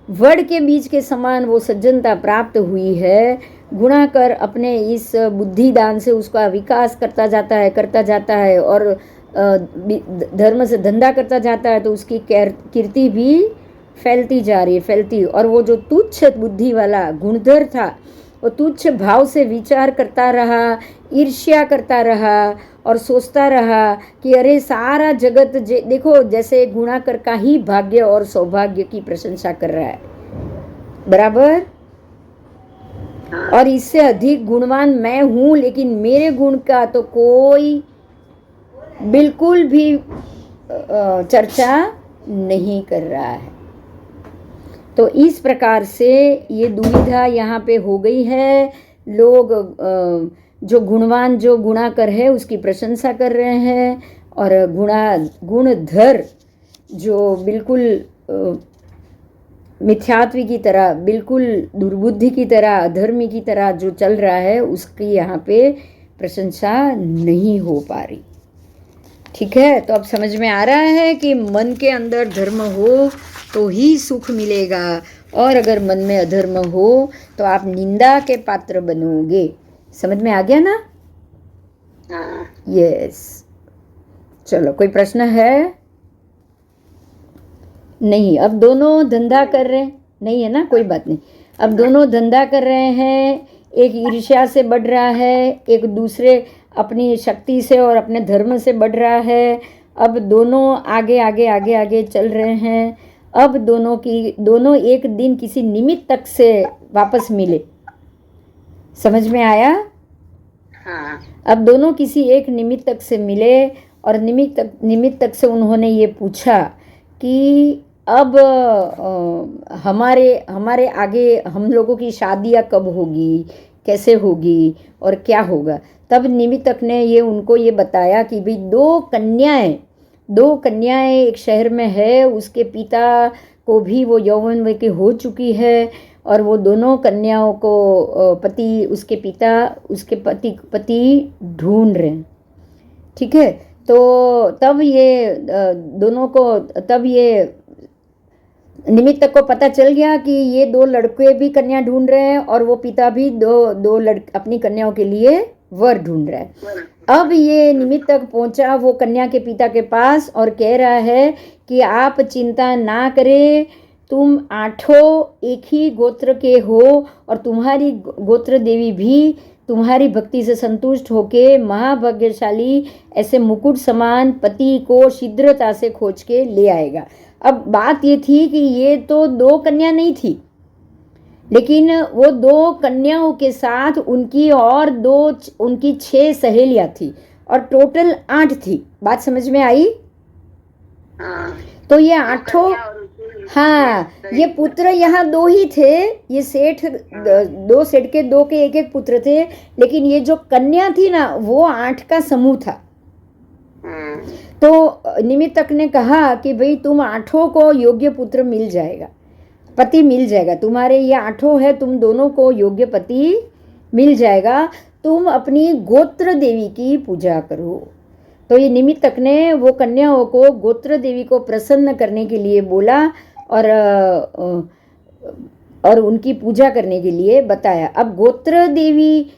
वड के बीज के समान वो सज्जनता प्राप्त हुई है। गुणाकर अपने इस बुद्धिदान से उसका विकास करता जाता है और धर्म से धंधा करता जाता है, तो उसकी कीर्ति भी फैलती जा रही है। और वो जो तुच्छ बुद्धि वाला गुणधर था, वो तुच्छ भाव से विचार करता रहा, ईर्ष्या करता रहा और सोचता रहा कि अरे सारा जगत देखो, जैसे गुणाकर का ही भाग्य और सौभाग्य की प्रशंसा कर रहा है, बराबर। और इससे अधिक गुणवान मैं हूं, लेकिन मेरे गुण का तो कोई बिल्कुल भी चर्चा नहीं कर रहा है। तो इस प्रकार से ये दुविधा यहाँ पे हो गई है। लोग जो गुणवान, जो गुणाकर है, उसकी प्रशंसा कर रहे हैं, और गुणधर जो बिल्कुल मिथ्यात्वी की तरह, बिल्कुल दुर्बुद्धि की तरह, अधर्मी की तरह जो चल रहा है, उसकी यहाँ पे प्रशंसा नहीं हो पा रही। ठीक है, तो अब समझ में आ रहा है कि मन के अंदर धर्म हो तो ही सुख मिलेगा, और अगर मन में अधर्म हो तो आप निंदा के पात्र बनोगे। समझ में आ गया ना? यस। चलो, कोई प्रश्न है? नहीं, अब दोनों धंधा कर रहे हैं, नहीं है ना? कोई बात नहीं। अब दोनों धंधा कर रहे हैं, एक ईर्ष्या से बढ़ रहा है, एक दूसरे अपनी शक्ति से और अपने धर्म से बढ़ रहा है। अब दोनों आगे चल रहे हैं। अब दोनों एक दिन किसी निमित्त तक से वापस मिले। समझ में आया? हाँ। अब दोनों किसी एक निमित्त तक से मिले, और निमित्त तक से उन्होंने ये पूछा कि अब हमारे आगे हम लोगों की शादियाँ कब होगी, कैसे होगी और क्या होगा। तब निमित्तक ने ये उनको ये बताया कि भाई दो कन्याएं एक शहर में है, उसके पिता को भी वो यौवन वय की हो चुकी है, और वो दोनों कन्याओं को उसके पति ढूंढ रहे हैं। ठीक है, तो तब ये निमित्तक को पता चल गया कि ये दो लड़के भी कन्या ढूंढ रहे हैं, और वो पिता भी अपनी कन्याओं के लिए वर ढूंढ रहा है। अब ये निमित्तक पहुंचा वो कन्या के पिता के पास और कह रहा है कि आप चिंता ना करें, तुम 8 एक ही गोत्र के हो, और तुम्हारी गोत्र देवी भी तुम्हारी भक्ति से संतुष्ट होके महाभाग्यशाली ऐसे मुकुट समान पति को शीघ्रता से खोज के ले आएगा। अब बात ये थी कि ये तो 2 कन्या नहीं थी, लेकिन वो 2 कन्याओं के साथ उनकी 6 सहेलियां थी, और टोटल 8 थी। बात समझ में आई? तो ये 8, हाँ, ये पुत्र यहाँ 2 ही थे। ये सेठ 2 सेठ के 2 के एक पुत्र थे, लेकिन ये जो कन्या थी ना, वो 8 का समूह था। तो निमित्तक ने कहा कि भाई तुम 8 को योग्य पुत्र मिल जाएगा, पति मिल जाएगा, तुम्हारे ये 8 है, तुम दोनों को योग्य पति मिल जाएगा, तुम अपनी गोत्र देवी की पूजा करो। तो ये निमित्तक ने वो कन्याओं को गोत्र देवी को प्रसन्न करने के लिए बोला, और उनकी पूजा करने के लिए बताया। अब गोत्र देवी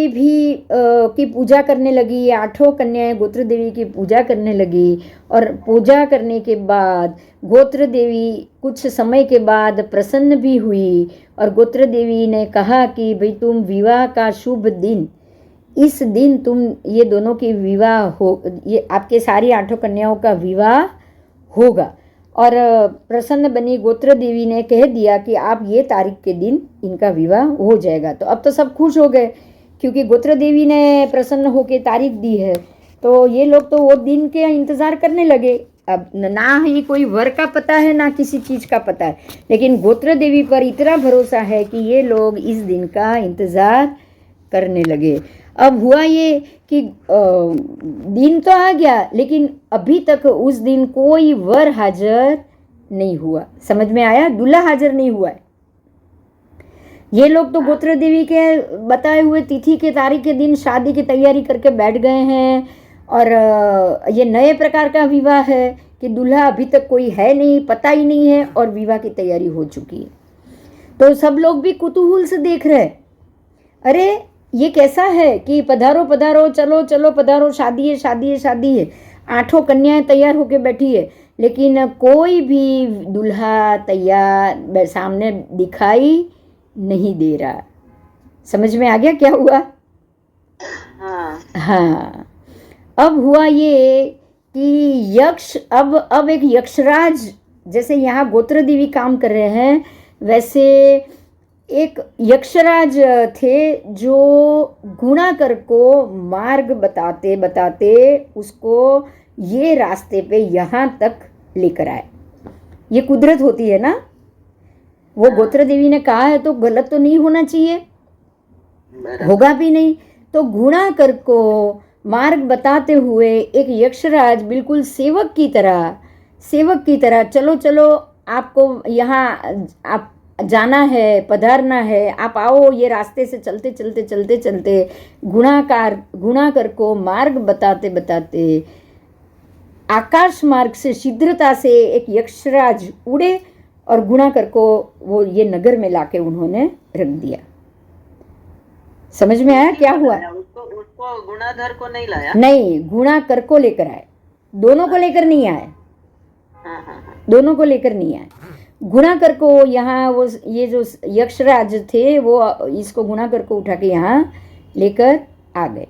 भी की पूजा करने लगी। ये 8 कन्याएं गोत्र देवी की पूजा करने लगी, और पूजा करने के बाद गोत्र देवी कुछ समय के बाद प्रसन्न भी हुई, और गोत्र देवी ने कहा कि भाई तुम विवाह का शुभ दिन, इस दिन तुम ये दोनों की विवाह हो, ये आपके सारी 8 कन्याओं का विवाह होगा। और प्रसन्न बनी गोत्र देवी ने कह दिया कि आप ये तारीख के दिन इनका विवाह हो जाएगा। तो अब तो सब खुश हो गए, क्योंकि गोत्र देवी ने प्रसन्न होकर तारीख दी है। तो ये लोग तो वो दिन के इंतज़ार करने लगे। अब ना ही कोई वर का पता है, ना किसी चीज़ का पता है, लेकिन गोत्र देवी पर इतना भरोसा है कि ये लोग इस दिन का इंतज़ार करने लगे। अब हुआ ये कि दिन तो आ गया, लेकिन अभी तक उस दिन कोई वर हाजिर नहीं हुआ। समझ में आया? दूल्हा हाजिर नहीं हुआ है। ये लोग तो गोत्र देवी के बताए हुए तिथि के तारीख के दिन शादी की तैयारी करके बैठ गए हैं, और ये नए प्रकार का विवाह है कि दूल्हा अभी तक कोई है नहीं, पता ही नहीं है और विवाह की तैयारी हो चुकी है। तो सब लोग भी कुतूहल से देख रहे हैं, अरे ये कैसा है कि पधारो पधारो, चलो चलो पधारो, शादी है शादी है शादी है, 8 कन्याएं तैयार होके बैठी है, लेकिन कोई भी दूल्हा तैयार सामने दिखाई नहीं दे रहा। समझ में आ गया क्या हुआ? हाँ, अब हुआ ये कि यक्ष, अब एक यक्षराज, जैसे यहाँ गोत्र देवी काम कर रहे हैं, वैसे एक यक्षराज थे जो गुणाकर को मार्ग बताते बताते उसको ये रास्ते पे यहाँ तक लेकर आए। ये कुदरत होती है ना, वो गोत्र देवी ने कहा है तो गलत तो नहीं होना चाहिए, होगा भी नहीं। तो गुणाकर को मार्ग बताते हुए एक यक्षराज बिल्कुल सेवक की तरह, चलो चलो आपको यहाँ आप जाना है, पधारना है, आप आओ, ये रास्ते से चलते चलते चलते चलते गुणाकर को मार्ग बताते बताते आकाश मार्ग से शीघ्रता से एक यक्षराज उड़े और गुणाकर को वो ये नगर में लाके उन्होंने रख दिया। समझ में आया क्या हुआ? उसको गुणाधर को नहीं लाया? नहीं, गुणाकर को लेकर आए, दोनों को लेकर नहीं आए। दोनों को लेकर नहीं आए। गुणाकर को यहाँ वो ये जो यक्षराज थे वो इसको गुणाकर को उठा के यहाँ लेकर आ गए।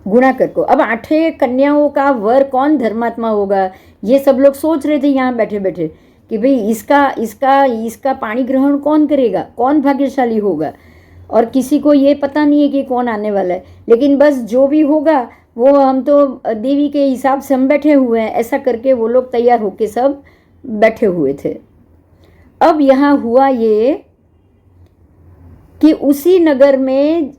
गुणाकर को, अब 8 कन्याओं का वर कौन धर्मात्मा होगा, ये सब लोग सोच रहे थे यहाँ बैठे बैठे कि भाई इसका पाणी ग्रहण कौन करेगा, कौन भाग्यशाली होगा, और किसी को ये पता नहीं है कि कौन आने वाला है, लेकिन बस जो भी होगा वो हम तो देवी के हिसाब से हम बैठे हुए हैं, ऐसा करके वो लोग तैयार होके सब बैठे हुए थे। अब यहाँ हुआ ये कि उसी नगर में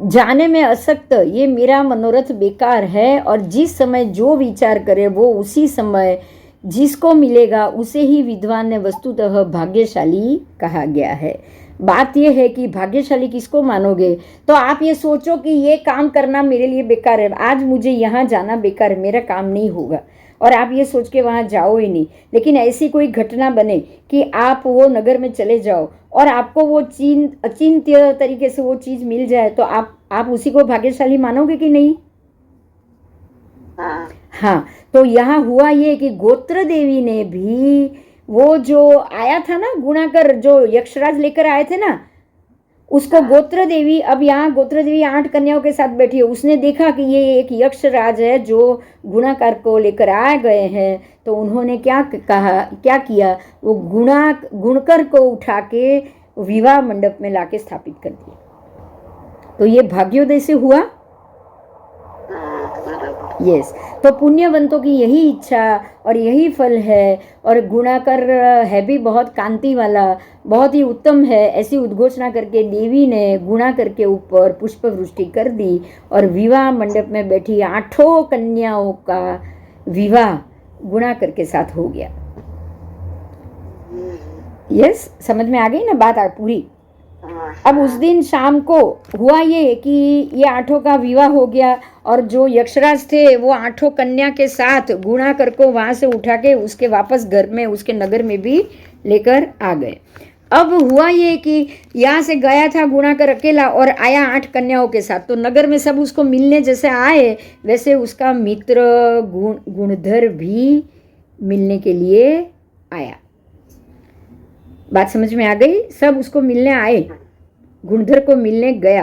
जाने में असक्त, ये मेरा मनोरथ बेकार है, और जिस समय जो विचार करे वो उसी समय जिसको मिलेगा उसे ही विद्वान ने वस्तुतः भाग्यशाली कहा गया है। बात यह है कि भाग्यशाली किसको मानोगे? तो आप ये सोचो कि ये काम करना मेरे लिए बेकार है, आज मुझे यहाँ जाना बेकार है, मेरा काम नहीं होगा, और आप ये सोच के वहाँ जाओ ही नहीं। लेकिन ऐसी कोई घटना बने कि आप वो नगर में चले जाओ और आपको वो अचिंत्य तरीके से वो चीज़ मिल जाए, तो आप उसी को भाग्यशाली मानोगे कि नहीं? हाँ, तो यहाँ हुआ ये कि गोत्र देवी ने भी वो जो आया था ना, गुणाकर जो यक्षराज लेकर आए थे ना, उसको गोत्र देवी, अब यहाँ गोत्र देवी 8 कन्याओं के साथ बैठी है, उसने देखा कि ये एक यक्षराज है जो गुणाकर को लेकर आ गए हैं, तो उन्होंने क्या किया, वो गुणकर को उठा के विवाह मंडप में लाके स्थापित कर दिया। तो ये भाग्योदय से हुआ। यस, तो पुण्यवंतों की यही इच्छा और यही फल है, और गुणाकर है भी बहुत कांति वाला, बहुत ही उत्तम है, ऐसी उद्घोषणा करके देवी ने गुणाकर के ऊपर पुष्प वृष्टि कर दी और विवाह मंडप में बैठी 8 कन्याओं का विवाह गुणाकर के साथ हो गया। यस, समझ में आ गई ना बात पूरी? अब उस दिन शाम को हुआ ये कि ये 8 का विवाह हो गया, और जो यक्षराज थे वो 8 कन्या के साथ गुणाकर को वहाँ से उठा के उसके वापस घर में, उसके नगर में भी लेकर आ गए। अब हुआ ये कि यहाँ से गया था गुणाकर अकेला और आया 8 कन्याओं के साथ, तो नगर में सब उसको मिलने जैसे आए, वैसे उसका मित्र गुणधर भी मिलने के लिए आया। बात समझ में आ गई? सब उसको मिलने आए, गुणधर को मिलने गया।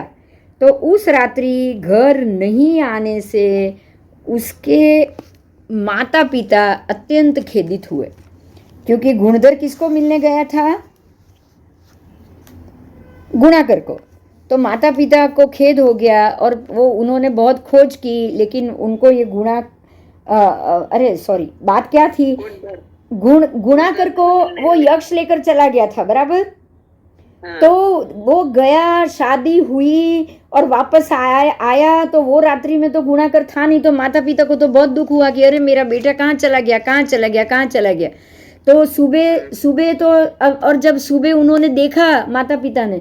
तो उस रात्रि घर नहीं आने से उसके माता पिता अत्यंत खेदित हुए, क्योंकि गुणधर किसको मिलने गया था? गुणाकर को। तो माता पिता को खेद हो गया और वो उन्होंने बहुत खोज की, लेकिन उनको ये बात क्या थी? गुणाकर को वो यक्ष लेकर चला गया था, बराबर? तो वो गया, शादी हुई और वापस आया तो वो रात्रि में तो गुणाकर था नहीं, तो माता पिता को तो बहुत दुख हुआ कि अरे मेरा बेटा कहाँ चला गया। तो सुबह तो, और जब सुबह उन्होंने देखा माता पिता ने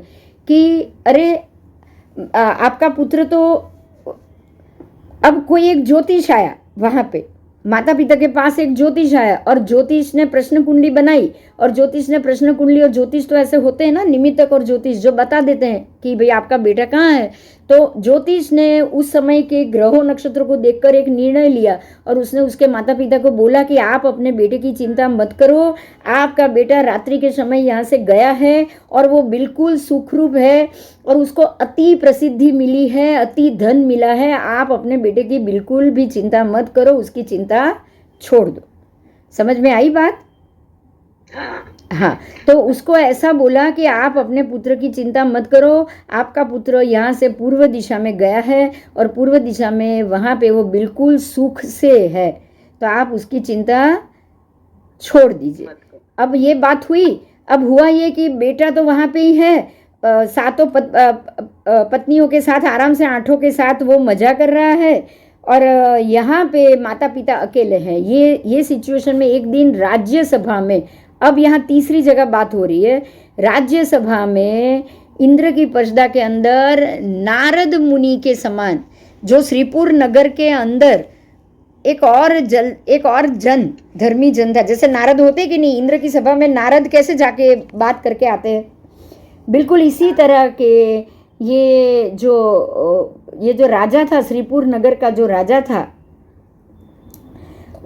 कि अरे आपका पुत्र तो अब कोई एक ज्योतिष आया वहां पे, माता पिता के पास एक ज्योतिष आया और ज्योतिष ने प्रश्न कुंडली बनाई, और ज्योतिष ने प्रश्न कुंडली, और ज्योतिष तो ऐसे होते हैं ना निमित्तक और ज्योतिष, जो बता देते हैं कि भाई आपका बेटा कहाँ है। तो ज्योतिष ने उस समय के ग्रहों नक्षत्रों को देखकर एक निर्णय लिया और उसने उसके माता पिता को बोला कि आप अपने बेटे की चिंता मत करो, आपका बेटा रात्रि के समय यहाँ से गया है और वो बिल्कुल सुखरूप है और उसको अति प्रसिद्धि मिली है, अति धन मिला है, आप अपने बेटे की बिल्कुल भी चिंता मत करो, उसकी चिंता छोड़ दो। समझ में आई बात? हाँ, तो उसको ऐसा बोला कि आप अपने पुत्र की चिंता मत करो, आपका पुत्र यहाँ से पूर्व दिशा में गया है और पूर्व दिशा में वहाँ पे वो बिल्कुल सुख से है, तो आप उसकी चिंता छोड़ दीजिए। अब ये बात हुई। अब हुआ ये कि बेटा तो वहाँ पे ही है, सातों पत्नियों के साथ आराम से, आठों के साथ वो मजा कर रहा है और यहाँ पे माता पिता अकेले हैं। ये सिचुएशन में एक दिन राज्यसभा में, अब यहाँ तीसरी जगह बात हो रही है, राज्यसभा में इंद्र की परिषदा के अंदर नारद मुनि के समान, जो श्रीपुर नगर के अंदर एक और जन, धर्मी जन था। जैसे नारद होते कि नहीं, इंद्र की सभा में नारद कैसे जाके बात करके आते हैं, बिल्कुल इसी तरह के ये जो राजा था, श्रीपुर नगर का जो राजा था,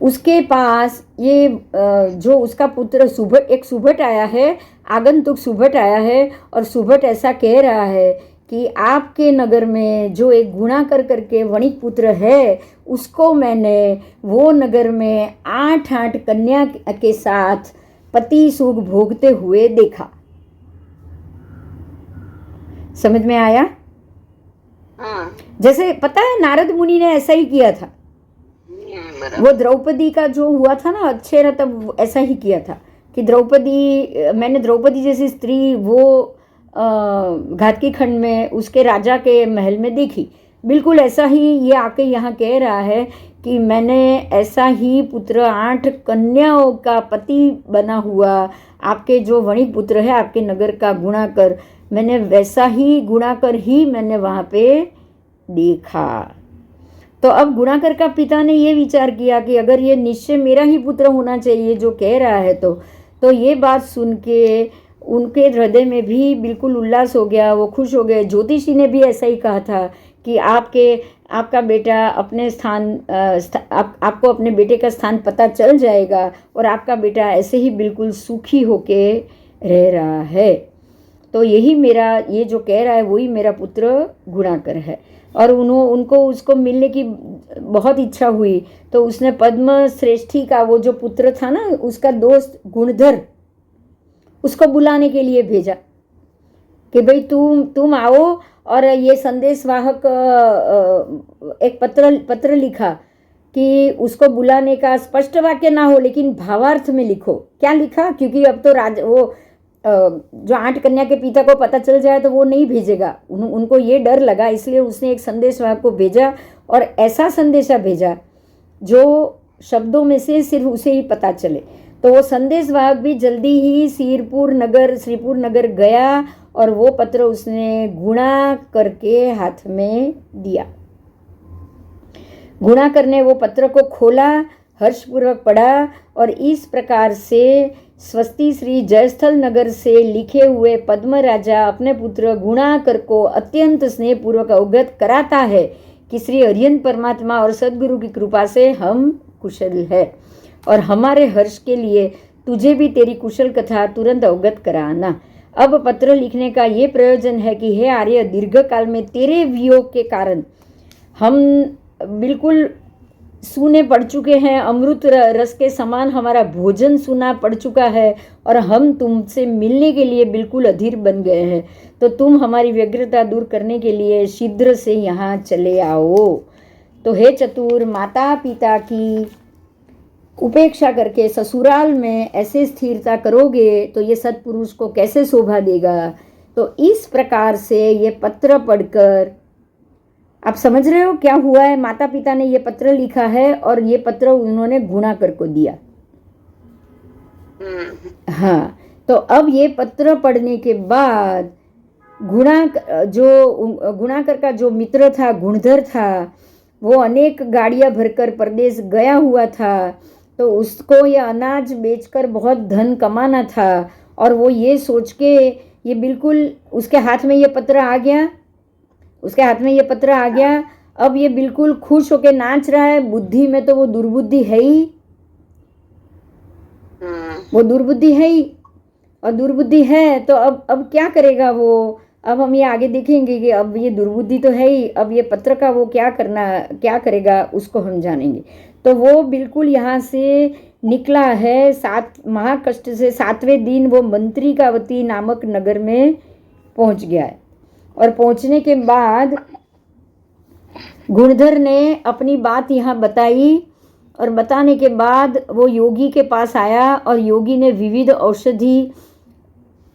उसके पास ये जो उसका पुत्र एक सुभट आया है, आगंतुक सुभट आया है, और सुभट ऐसा कह रहा है कि आपके नगर में जो एक गुणाकर करके वणिक पुत्र है, उसको मैंने वो नगर में 8 कन्या के साथ पति सुख भोगते हुए देखा। समझ में आया? हाँ। जैसे पता है नारद मुनि ने ऐसा ही किया था, वो द्रौपदी का जो हुआ था ना, अच्छे न तब ऐसा ही किया था कि मैंने द्रौपदी जैसी स्त्री वो घातकी खंड में उसके राजा के महल में देखी। बिल्कुल ऐसा ही ये आके यहाँ कह रहा है कि मैंने ऐसा ही पुत्र 8 कन्याओं का पति बना हुआ, आपके जो वणिक पुत्र है आपके नगर का गुणाकर, मैंने वैसा ही गुणाकर ही मैंने वहाँ पे देखा। तो अब गुणाकर का पिता ने ये विचार किया कि अगर ये निश्चय मेरा ही पुत्र होना चाहिए जो कह रहा है, तो ये बात सुन के उनके हृदय में भी बिल्कुल उल्लास हो गया, वो खुश हो गए। ज्योतिषी ने भी ऐसा ही कहा था कि आपका बेटा अपने आपको अपने बेटे का स्थान पता चल जाएगा और आपका बेटा ऐसे ही बिल्कुल सुखी होके रह रहा है। तो यही मेरा, ये जो कह रहा है वही मेरा पुत्र गुणाकर है। और उनको उसको मिलने की बहुत इच्छा हुई, तो उसने पद्म श्रेष्ठी का वो जो पुत्र था ना, उसका दोस्त गुणधर, उसको बुलाने के लिए भेजा कि भाई तुम आओ, और ये संदेशवाहक एक पत्र लिखा कि उसको बुलाने का स्पष्ट वाक्य ना हो लेकिन भावार्थ में लिखो। क्या लिखा? क्योंकि अब तो वो जो 8 कन्या के पिता को पता चल जाए तो वो नहीं भेजेगा, उनको ये डर लगा, इसलिए उसने एक संदेशवाहक को भेजा और ऐसा संदेशा भेजा जो शब्दों में से सिर्फ उसे ही पता चले। तो वो संदेशवाहक भी जल्दी ही श्रीपुर नगर गया और वो पत्र उसने गुणा करके हाथ में दिया। गुणाकर ने वो पत्र को खोला, हर्षपूर्वक पढ़ा और इस प्रकार से स्वस्ति श्री जयस्थल नगर से लिखे हुए पद्म राजा अपने पुत्र गुणाकर को अत्यंत स्नेहपूर्वक अवगत कराता है कि श्री हरिहर परमात्मा और सद्गुरु की कृपा से हम कुशल है और हमारे हर्ष के लिए तुझे भी तेरी कुशल कथा तुरंत अवगत कराना। अब पत्र लिखने का ये प्रयोजन है कि हे आर्य, दीर्घ काल में तेरे वियोग के कारण हम बिल्कुल सूने पड़ चुके हैं, अमृत रस के समान हमारा भोजन सूना पड़ चुका है और हम तुमसे मिलने के लिए बिल्कुल अधीर बन गए हैं। तो तुम हमारी व्यग्रता दूर करने के लिए शीघ्र से यहाँ चले आओ। तो हे चतुर, माता पिता की उपेक्षा करके ससुराल में ऐसे स्थिरता करोगे तो ये सत्पुरुष को कैसे शोभा देगा। तो इस प्रकार से ये पत्र पढ़कर आप समझ रहे हो क्या हुआ है। माता पिता ने ये पत्र लिखा है और ये पत्र उन्होंने गुणाकर को दिया। हाँ, तो अब ये पत्र पढ़ने के बाद गुणाकर का जो मित्र था, गुणधर था, वो अनेक गाड़ियां भरकर परदेश गया हुआ था, तो उसको ये अनाज बेचकर बहुत धन कमाना था, और वो ये सोच के ये बिल्कुल उसके हाथ में ये पत्र आ गया, उसके हाथ में ये पत्र आ गया। अब ये बिल्कुल खुश होके नाच रहा है। बुद्धि में तो वो दुर्बुद्धि है ही, वो दुर्बुद्धि है ही, और दुर्बुद्धि है तो अब क्या करेगा वो। अब हम ये आगे देखेंगे कि अब ये दुर्बुद्धि तो है ही, अब ये पत्र का वो क्या करेगा उसको हम जानेंगे। तो वो बिल्कुल यहाँ से निकला है 7 महाकष्ट से। 7वें दिन वो मंत्रिकावती नामक नगर में पहुँच गया है, और पहुँचने के बाद गुणधर ने अपनी बात यहाँ बताई, और बताने के बाद वो योगी के पास आया, और योगी ने विविध औषधि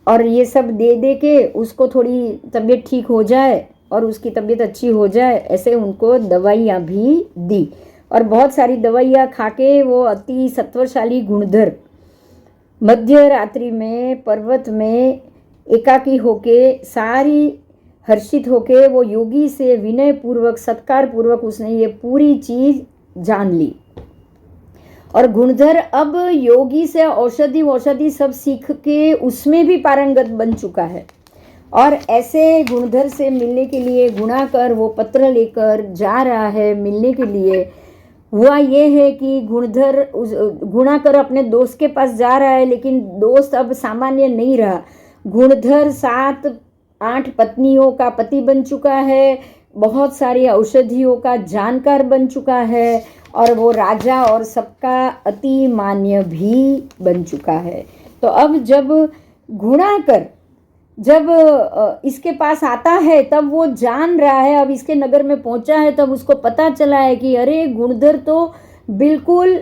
और ये सब दे के उसको थोड़ी तबीयत ठीक हो जाए और उसकी तबीयत अच्छी हो जाए, ऐसे उनको दवाइयाँ भी दी। और बहुत सारी दवाइयाँ खा के वो अति सत्वशाली गुणधर मध्य रात्रि में पर्वत में एकाकी होके सारी हर्षित होके वो योगी से विनय पूर्वक सत्कार पूर्वक उसने ये पूरी चीज जान ली। और गुणधर अब योगी से औषधि सब सीख के उसमें भी पारंगत बन चुका है। और ऐसे गुणधर से मिलने के लिए गुणाकर वो पत्र लेकर जा रहा है मिलने के लिए। हुआ ये है कि गुणाकर अपने दोस्त के पास जा रहा है, लेकिन दोस्त अब सामान्य नहीं रहा। गुणधर 7-8 पत्नियों का पति बन चुका है, बहुत सारी औषधियों का जानकार बन चुका है, और वो राजा और सबका अति मान्य भी बन चुका है। तो अब जब गुणाकर इसके पास आता है तब वो जान रहा है, अब इसके नगर में पहुंचा है तब उसको पता चला है कि अरे गुणधर तो बिल्कुल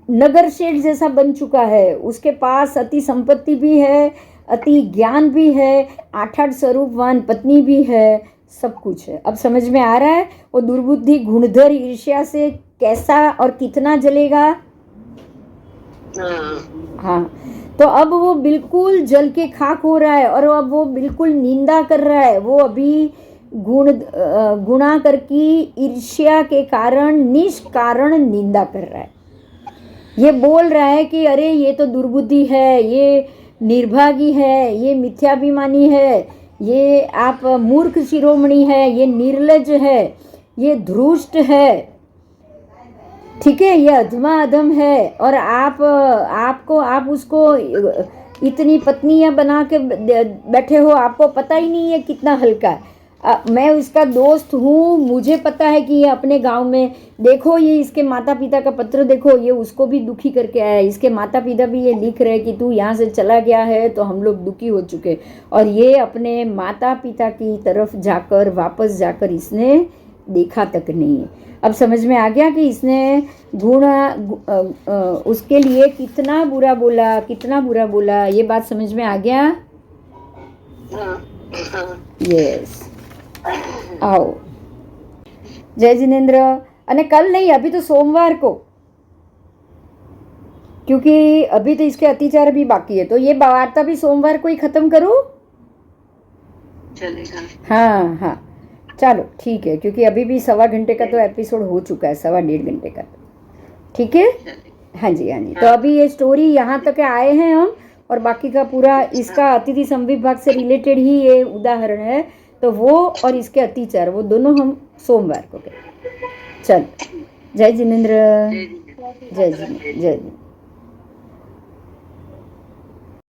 नगर शेठ जैसा बन चुका है। उसके पास अति संपत्ति भी है, अति ज्ञान भी है, 8-8 स्वरूपवान पत्नी भी है, सब कुछ है। अब समझ में आ रहा है वो दुर्बुद्धि गुणधर ईर्ष्या से कैसा और कितना जलेगा। हाँ, तो अब वो बिल्कुल जल के खाक हो रहा है, और अब वो बिल्कुल निंदा कर रहा है। वो अभी गुणाकर की ईर्ष्या के कारण निष्कारण निंदा कर रहा है। ये बोल रहा है कि अरे ये तो दुर्बुद्धि है, ये निर्भागी है, ये मिथ्याभिमानी है, ये आप मूर्ख शिरोमणि है, ये निर्लज है, ये धृष्ट है, ठीक है, ये अधमा अधम है, और आप उसको इतनी पत्नियां बना के बैठे हो, आपको पता ही नहीं है कितना हल्का है। मैं उसका दोस्त हूँ, मुझे पता है कि ये अपने गांव में देखो, ये इसके माता पिता का पत्र देखो, ये उसको भी दुखी करके आया है। इसके माता पिता भी ये लिख रहे कि तू यहाँ से चला गया है तो हम लोग दुखी हो चुके, और ये अपने माता पिता की तरफ जाकर वापस जाकर इसने देखा तक नहीं है। अब समझ में आ गया कि इसने उसके लिए कितना बुरा बोला, ये बात समझ में आ गया। यस, आओ जय जिनेंद्र। अने कल नहीं, अभी तो सोमवार को, क्योंकि अभी तो इसके अत्याचार भी बाकी है, तो ये वार्ता भी सोमवार को ही खत्म करो। चलेगा। हाँ, चलो ठीक है, क्योंकि अभी भी 1.25 घंटे का तो एपिसोड हो चुका है, 1.25 घंटे का, ठीक है। हाँ जी। तो अभी ये स्टोरी यहाँ तक आए हैं हम, और बाकी का पूरा इसका अतिथि संविभाग से रिलेटेड ही ये उदाहरण है, तो वो और इसके अत्याचार वो दोनों हम सोमवार को करें। चल, जय जिनेंद्र, जय जिनेंद्र।